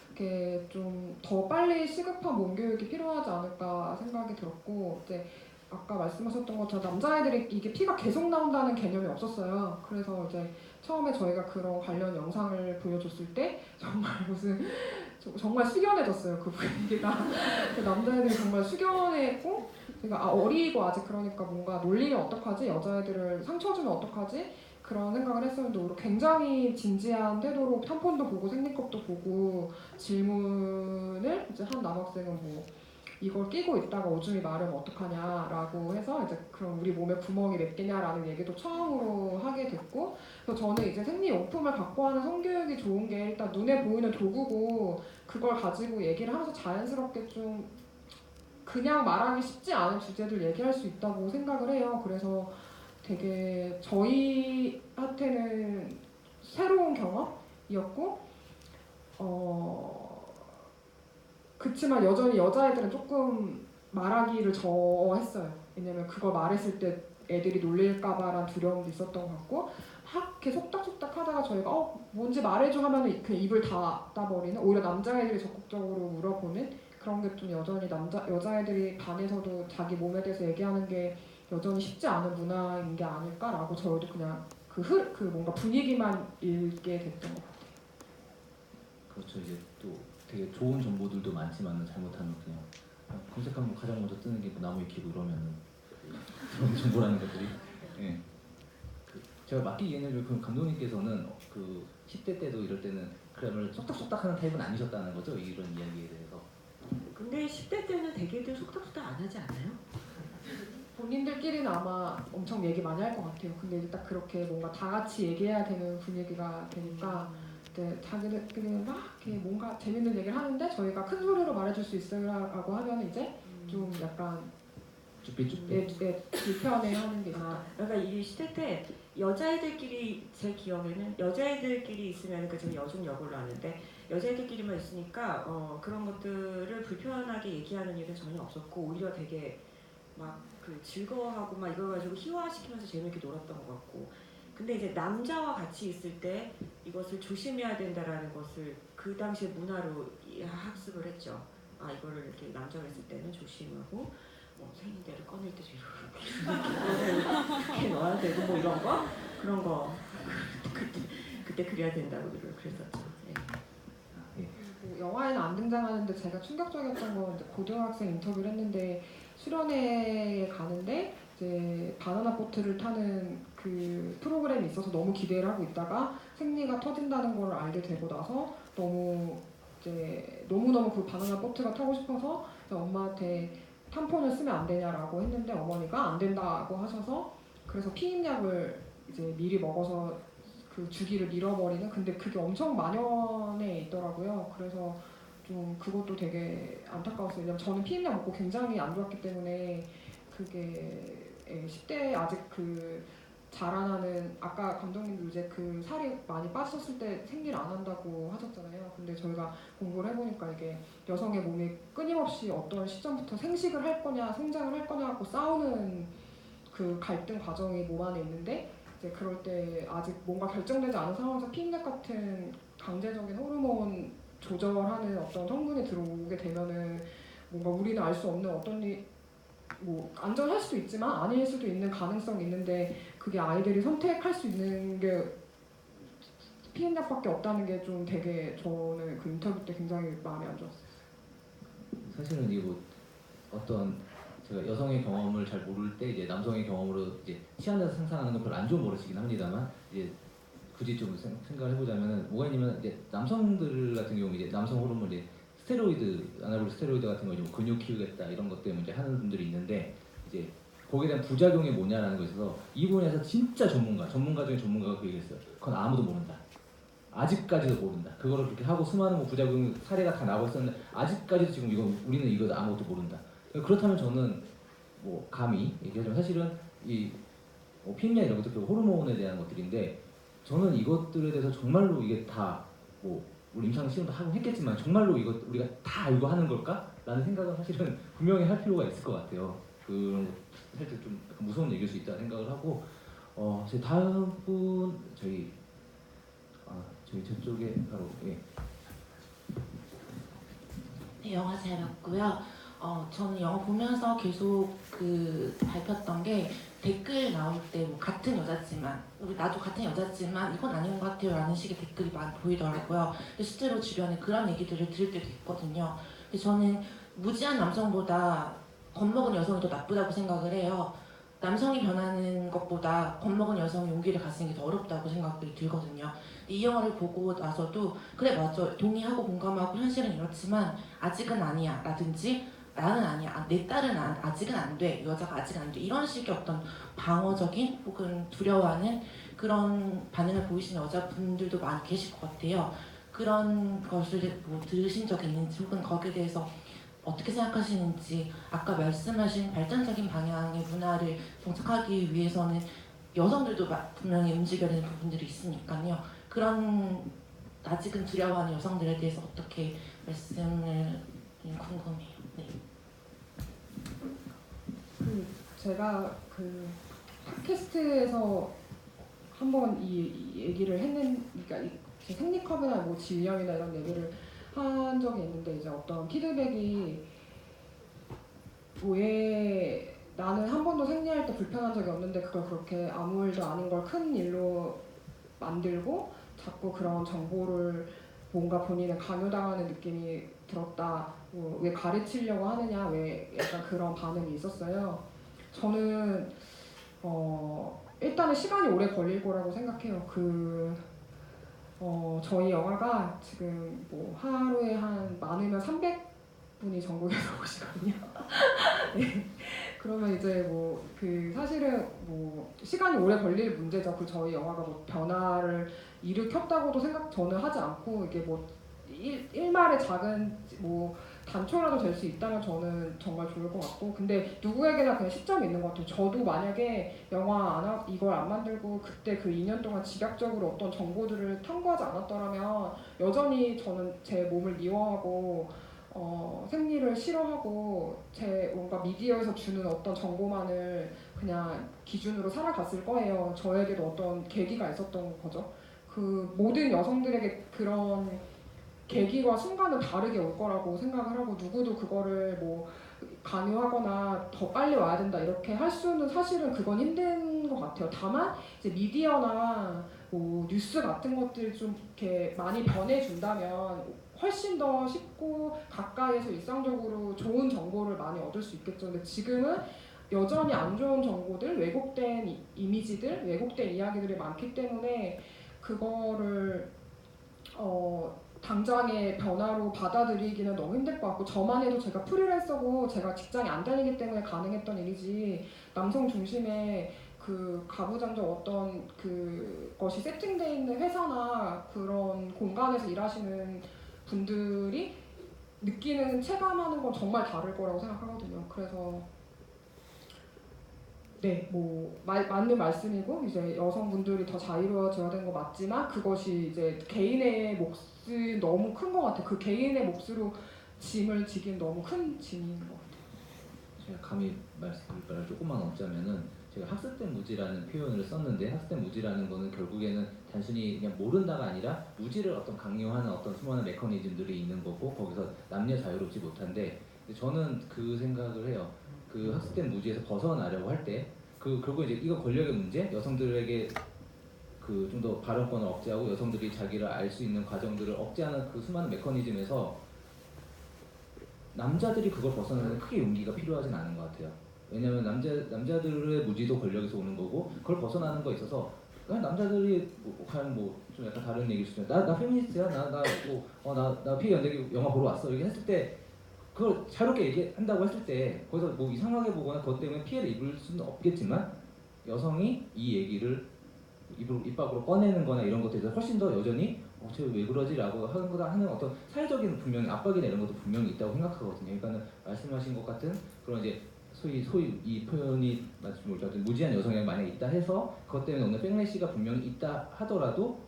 이렇게 좀 더 빨리 시급한 몸교육이 필요하지 않을까 생각이 들었고 이제 아까 말씀하셨던 것처럼 남자애들이 이게 피가 계속 나온다는 개념이 없었어요. 그래서 이제 처음에 저희가 그런 관련 영상을 보여줬을 때 정말 정말 숙연해졌어요. 그 분위기가 그 남자애들이 정말 숙연했고 제가 어리고 아직 그러니까 뭔가 놀리면 어떡하지? 여자애들을 상처 주면 어떡하지? 그런 생각을 했었는데 오히려 굉장히 진지한 태도로 탐폰도 보고 생리컵도 보고 질문을 이제 한 남학생은 뭐 이걸 끼고 있다가 오줌이 마르면 어떡하냐라고 해서 이제 그럼 우리 몸에 구멍이 몇 개냐라는 얘기도 처음으로 하게 됐고 그래서 저는 이제 생리용품을 갖고 하는 성교육이 좋은 게 일단 눈에 보이는 도구고 그걸 가지고 얘기를 하면서 자연스럽게 좀 그냥 말하기 쉽지 않은 주제들 얘기할 수 있다고 생각을 해요. 그래서 되게 저희한테는 새로운 경험이었고 그치만 여전히 여자애들은 조금 말하기를 저했어요. 왜냐면 그걸 말했을 때 애들이 놀릴까봐란 두려움도 있었던 것 같고 이렇게 속닥속닥 하다가 저희가 뭔지 말해줘 하면 그냥 입을 닫아버리는 오히려 남자애들이 적극적으로 물어보는 그런 게 좀 여전히 여자애들이 반에서도 자기 몸에 대해서 얘기하는 게 여전히 쉽지 않은 문화인 게 아닐까라고 저도 그냥 그 뭔가 분위기만 읽게 됐던 것 같아요.
그렇죠. 이제 또 되게 좋은 정보들도 많지만 잘못하면 그냥 검색하면 가장 먼저 뜨는 게 뭐 나무 익히고 이러면은 그런 정보라는 것들이. 예. 제가 맡긴 예를 그럼 감독님께서는 그 10대 때도 이럴 때는 그러면 속닥속닥하는 타입은 아니셨다는 거죠? 이런 이야기에 대해서.
근데 10대 때는 되게들 속닥속닥 안 하지 않아요?
본인들끼리는 아마 엄청 얘기 많이 할 것 같아요. 근데 이제 딱 그렇게 뭔가 다 같이 얘기해야 되는 분위기가 되니까 이제 자기들끼리 막 이렇게 뭔가 재밌는 얘기를 하는데 저희가 큰 소리로 말해줄 수 있으라고 하면 이제 좀 약간
쭈삐쭈삐.
불편해하는 게 있다.
그러니까 이 시대 때 여자애들끼리 제 기억에는 여자애들끼리 있으면 그 저는 여중 여고를 하는데 여자애들끼리만 있으니까 그런 것들을 불편하게 얘기하는 일은 전혀 없었고 오히려 되게 막 그 즐거워하고 막 이걸 가지고 희화시키면서 재밌게 놀았던 것 같고 근데 이제 남자와 같이 있을 때 이것을 조심해야 된다라는 것을 그 당시에 문화로 학습을 했죠. 이거를 이렇게 남자가 있을 때는 조심하고 생리대를 꺼낼 때도 이렇게 넣어야 되고 뭐 이런 거 그런 거 그때 그래야 된다고 그랬었죠. 네.
뭐 영화에는 안 등장하는데 제가 충격적이었던 건 이제 고등학생 인터뷰를 했는데 수련회에 가는데 이제 바나나 보트를 타는 그 프로그램이 있어서 너무 기대를 하고 있다가 생리가 터진다는 걸 알게 되고 나서 너무너무 그 바나나 보트가 타고 싶어서 엄마한테 탐폰을 쓰면 안 되냐라고 했는데 어머니가 안 된다고 하셔서 그래서 피임약을 이제 미리 먹어서 그 주기를 잃어버리는 근데 그게 엄청 만연해 있더라고요. 그래서 좀 그것도 되게 안타까웠어요. 왜냐면 저는 피임약 먹고 굉장히 안 좋았기 때문에 그게 10대 아직 그 자라나는 아까 감독님도 이제 그 살이 많이 빠졌을 때 생리를 안 한다고 하셨잖아요. 근데 저희가 공부를 해보니까 이게 여성의 몸이 끊임없이 어떤 시점부터 생식을 할 거냐 성장을 할 거냐 하고 싸우는 그 갈등 과정이 몸 안에 있는데 이제 그럴 때 아직 뭔가 결정되지 않은 상황에서 피임약 같은 강제적인 호르몬 조절하는 어떤 성분이 들어오게 되면은 뭔가 우리는 알 수 없는 어떤 뭐 안전할 수도 있지만 아닐 수도 있는 가능성이 있는데 그게 아이들이 선택할 수 있는 게 피임약밖에 없다는 게 좀 되게 저는 그 인터뷰 때 굉장히 마음이 안 좋았어요.
사실은 이거 어떤 제가 여성의 경험을 잘 모를 때 이제 남성의 경험으로 이제 치안에서 상상하는 건 별로 안 좋은 버릇이긴 합니다만 이제 굳이 좀 생각을 해보자면은 뭐가 있냐면 이제 남성들 같은 경우 이제 남성 호르몬 이제 스테로이드 아나볼릭 스테로이드 같은 거 이제 뭐 근육 키우겠다 이런 것 때문에 이제 하는 분들이 있는데 이제 거기에 대한 부작용이 뭐냐라는 거에 있어서 이 부분에서 진짜 전문가 중에 전문가가 그 얘기했어요. 그건 아무도 모른다. 아직까지도 모른다. 그거를 그렇게 하고 수많은 뭐 부작용 사례가 다 나오고 있었는데 아직까지도 지금 우리는 이거 아무것도 모른다. 그렇다면 저는 뭐 감히 얘기하자면 사실은 이 피임약 이런 것도 호르몬에 대한 것들인데 저는 이것들에 대해서 정말로 이게 다 뭐 우리 임상 실험도 하고 했겠지만 정말로 이거 우리가 다 알고 하는 걸까? 라는 생각은 사실은 분명히 할 필요가 있을 것 같아요. 그런 살짝 좀 무서운 얘기일 수 있다 생각을 하고 제 다음 분 저희 저쪽에 바로 예.
네, 영화 잘 봤고요. 저는 영화 보면서 계속 그 밟혔던 게 댓글 나올 때 뭐 같은 여자지만 나도 같은 여자지만 이건 아닌 것 같아요 라는 식의 댓글이 많이 보이더라고요. 근데 실제로 주변에 그런 얘기들을 들을 때도 있거든요. 근데 저는 무지한 남성보다 겁먹은 여성이 더 나쁘다고 생각을 해요. 남성이 변하는 것보다 겁먹은 여성이 용기를 갖는 게 더 어렵다고 생각이 들거든요. 이 영화를 보고 나서도 그래 맞아 동의하고 공감하고 현실은 이렇지만 아직은 아니야 라든지 나는 아니야 내 딸은 아직은 안 돼 여자가 아직은 안 돼 이런 식의 어떤 방어적인 혹은 두려워하는 그런 반응을 보이시는 여자분들도 많이 계실 것 같아요. 그런 것을 뭐 들으신 적이 있는지 혹은 거기에 대해서 어떻게 생각하시는지 아까 말씀하신 발전적인 방향의 문화를 정착하기 위해서는 여성들도 분명히 움직여야 되는 부분들이 있으니까요. 그런 아직은 두려워하는 여성들에 대해서 어떻게 말씀을 궁금해요. 네.
제가 그 팟캐스트에서 한번 이 얘기를 그러니까 생리컵이나 뭐 질염이나 이런 얘기를 한 적이 있는데 이제 어떤 피드백이 왜 나는 한 번도 생리할 때 불편한 적이 없는데 그걸 그렇게 아무 일도 아닌 걸 큰 일로 만들고 자꾸 그런 정보를 뭔가 본인은 강요당하는 느낌이 들었다. 왜 가르치려고 하느냐 왜 약간 그런 반응이 있었어요. 저는 일단은 시간이 오래 걸릴 거라고 생각해요. 저희 영화가 지금 뭐 하루에 한 많으면 300분이 전국에서 오시거든요. 네. 그러면 이제 뭐 사실은 뭐 시간이 오래 걸릴 문제죠. 저희 영화가 뭐 변화를 일으켰다고도 저는 하지 않고 이게 뭐 일말의 작은 뭐 단초라도 될 수 있다면 저는 정말 좋을 것 같고 근데 누구에게나 그냥 시점이 있는 것 같아요. 저도 만약에 이걸 안 만들고 그때 그 2년 동안 집약적으로 어떤 정보들을 탐구하지 않았더라면 여전히 저는 제 몸을 미워하고 생리를 싫어하고 제 뭔가 미디어에서 주는 어떤 정보만을 그냥 기준으로 살아갔을 거예요. 저에게도 어떤 계기가 있었던 거죠. 그 모든 여성들에게 그런 계기와 순간은 다르게 올 거라고 생각을 하고 누구도 그거를 뭐 강요하거나 더 빨리 와야 된다 이렇게 할 수는 사실은 그건 힘든 것 같아요. 다만 이제 미디어나 뭐 뉴스 같은 것들 좀 이렇게 많이 변해준다면 훨씬 더 쉽고 가까이에서 일상적으로 좋은 정보를 많이 얻을 수 있겠죠. 근데 지금은 여전히 안 좋은 정보들, 왜곡된 이미지들, 왜곡된 이야기들이 많기 때문에 그거를 당장의 변화로 받아들이기는 너무 힘들 것 같고, 저만 해도 제가 프리랜서고 제가 직장이 안 다니기 때문에 가능했던 일이지, 남성 중심의 그 가부장적 어떤 그것이 세팅되어 있는 회사나 그런 공간에서 일하시는 분들이 느끼는, 체감하는 건 정말 다를 거라고 생각하거든요. 그래서 네, 뭐 맞는 말씀이고, 이제 여성분들이 더 자유로워져야 되는 거 맞지만, 그것이 이제 개인의 몫이 너무 큰 것 같아요. 그 개인의 몫으로 짐을 지긴 너무 큰 짐인 것 같아요.
제가 감히 말을 조금만 얹자면은, 제가 학습된 무지라는 표현을 썼는데, 학습된 무지라는 거는 결국에는 단순히 그냥 모른다가 아니라 무지를 어떤 강요하는 어떤 수많은 메커니즘들이 있는 거고, 거기서 남녀 자유롭지 못한데, 저는 그 생각을 해요. 그 학습된 무지에서 벗어나려고 할 때, 결국 이제 이거 권력의 문제, 여성들에게 그 좀 더 발언권을 억제하고 여성들이 자기를 알 수 있는 과정들을 억제하는 그 수많은 메커니즘에서 남자들이 그걸 벗어나는 크게 용기가 필요하진 않은 것 같아요. 왜냐면 남자들의 무지도 권력에서 오는 거고, 그걸 벗어나는 거에 있어서 그냥 남자들이 과연 뭐 좀 약간 다른 얘기일 수도 있어요. 나 페미니스트야, 나 피해 연대기 영화 보러 왔어, 이렇게 했을 때, 그걸 자유롭게 얘기한다고 했을 때 거기서 뭐 이상하게 보거나 그것 때문에 피해를 입을 수는 없겠지만, 여성이 이 얘기를 입 밖으로 꺼내는 거나 이런 것들에 대해서 훨씬 더 여전히 쟤 왜 그러지라고 하는 거다 하는 어떤 사회적인 분명히 압박이나 이런 것도 분명히 있다고 생각하거든요. 그러니까는 말씀하신 것 같은 그런 이제 소위 이 표현이 맞지 못하든 무지한 여성이 만약에 있다 해서 그것 때문에 오늘 백래시가 분명히 있다 하더라도,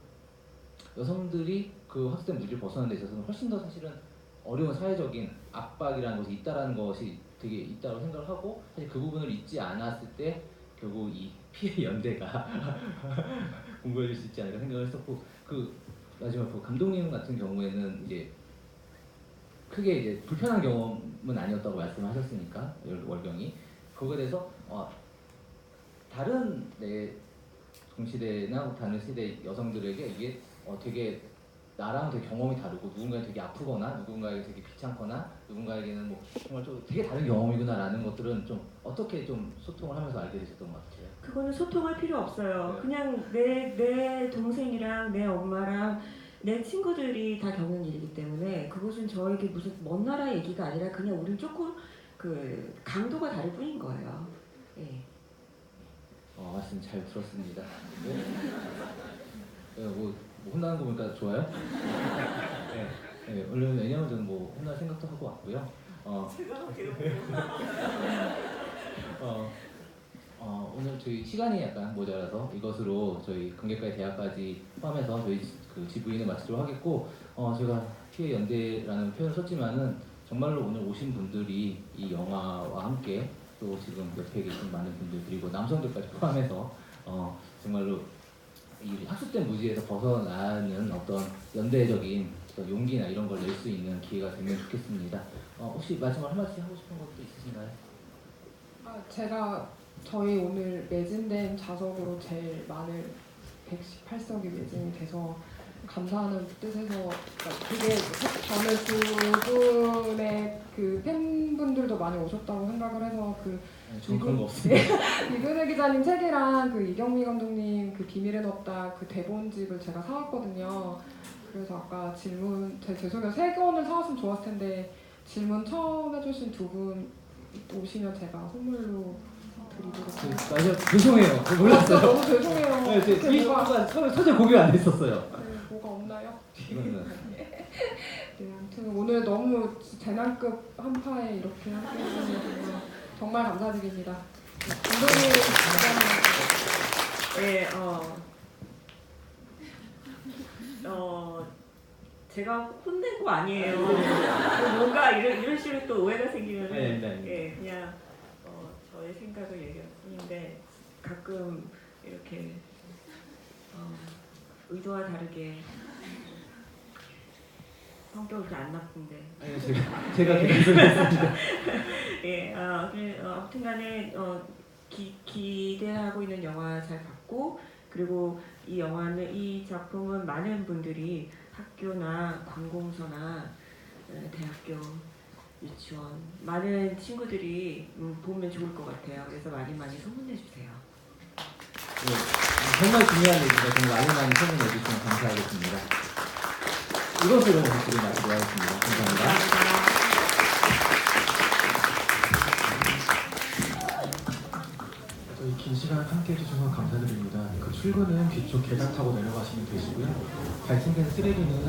여성들이 그 학습된 무지를 벗어나는 데 있어서는 훨씬 더 사실은 어려운 사회적인 압박이라는 것이 있다라는 것이 되게 있다고 생각을 하고, 사실 그 부분을 잊지 않았을 때 결국 이 피해 연대가 공부해줄 수 있지 않을까 생각을 했었고, 그 마지막 그 감독님 같은 경우에는 이제 크게 이제 불편한 경험은 아니었다고 말씀하셨으니까, 월경이 그거에 대해서 다른 동시대나 다른 시대 여성들에게 이게 되게 나랑 되게 경험이 다르고, 누군가에 되게 아프거나 누군가에게 되게 귀찮거나 누군가에게는 뭐 정말 좀 되게 다른 경험이구나라는 것들은 좀 어떻게 좀 소통을 하면서 알게 되셨던 것 같아요?
그거는 소통할 필요 없어요.
네.
그냥 내 동생이랑 내 엄마랑 내 친구들이 다 겪는 일이기 때문에, 그것은 저에게 무슨 먼 나라 얘기가 아니라 그냥 우린 조금 그 강도가 다를 뿐인 거예요. 예.
말씀 잘 들었습니다. 뭐 혼나는 거 보니까 좋아요? 네, 왜냐면 저는 뭐 혼날 생각도 하고 왔고요. 오늘 저희 시간이 약간 모자라서 이것으로 저희 관객과의 대화까지 포함해서 저희 그 GV는 마치도록 하겠고, 제가 피해 연대라는 표현을 썼지만은 정말로 오늘 오신 분들이 이 영화와 함께 또 지금 옆에 계신 많은 분들, 그리고 남성들까지 포함해서 정말로 이 학습된 무지에서 벗어나는 어떤 연대적인 어떤 용기나 이런 걸 낼 수 있는 기회가 되면 좋겠습니다. 혹시 마지막 한마디 하고 싶은 것도 있으신가요?
제가 저희 오늘 매진된 좌석으로 제일 많은 118석이 매진이 돼서 감사하는 뜻에서, 그게 저는 두 분의 그 팬분들도 많이 오셨다고 생각을 해서,
전 그런 거 없습니다.
이근혜 기자님 책이랑 그 이경미 감독님 그 비밀의 넣었다 그 대본집을 제가 사왔거든요. 그래서 아까 질문, 죄송해요, 3권을 사왔으면 좋았을 텐데 질문 처음 해주신 두 분 오시면 제가 선물로 드리도록 하겠습니다.
맞아요. 죄송해요. 몰랐어요.
너무 죄송해요.
네, 제
이렇게 뭐가,
서재 공유 안 했었어요.
뭐가 없나요?
이거는
네, 아무튼 오늘 너무 재난급 한파에 이렇게 함께 해주셔서 정말 감사드립니다. 감독님,
네, 제가 혼낸 거 아니에요. 뭔가 이런 식으로 또 오해가 생기면
네.
예, 그냥 저의 생각을 얘기할 뿐인데, 가끔 이렇게 의도와 다르게 성격이 안 나쁜데.
아니, 제가 죄송했습니다.
예, 아무튼간에 기대하고 있는 영화 잘 봤고, 그리고 이 작품은 많은 분들이 학교나 관공서나 대학교, 유치원 많은 친구들이 보면 좋을 것 같아요. 그래서 많이 소문내 주세요.
네, 정말 중요한 얘기가 정말 많이 소문해 주시면 감사하겠습니다. 이것으로 모습을 마치도록 하겠습니다. 감사합니다.
저희 긴 시간 함께 해주셔서 감사드립니다. 그 출근은 뒤쪽 계단 타고 내려가시면 되시고요. 발생된 쓰레기는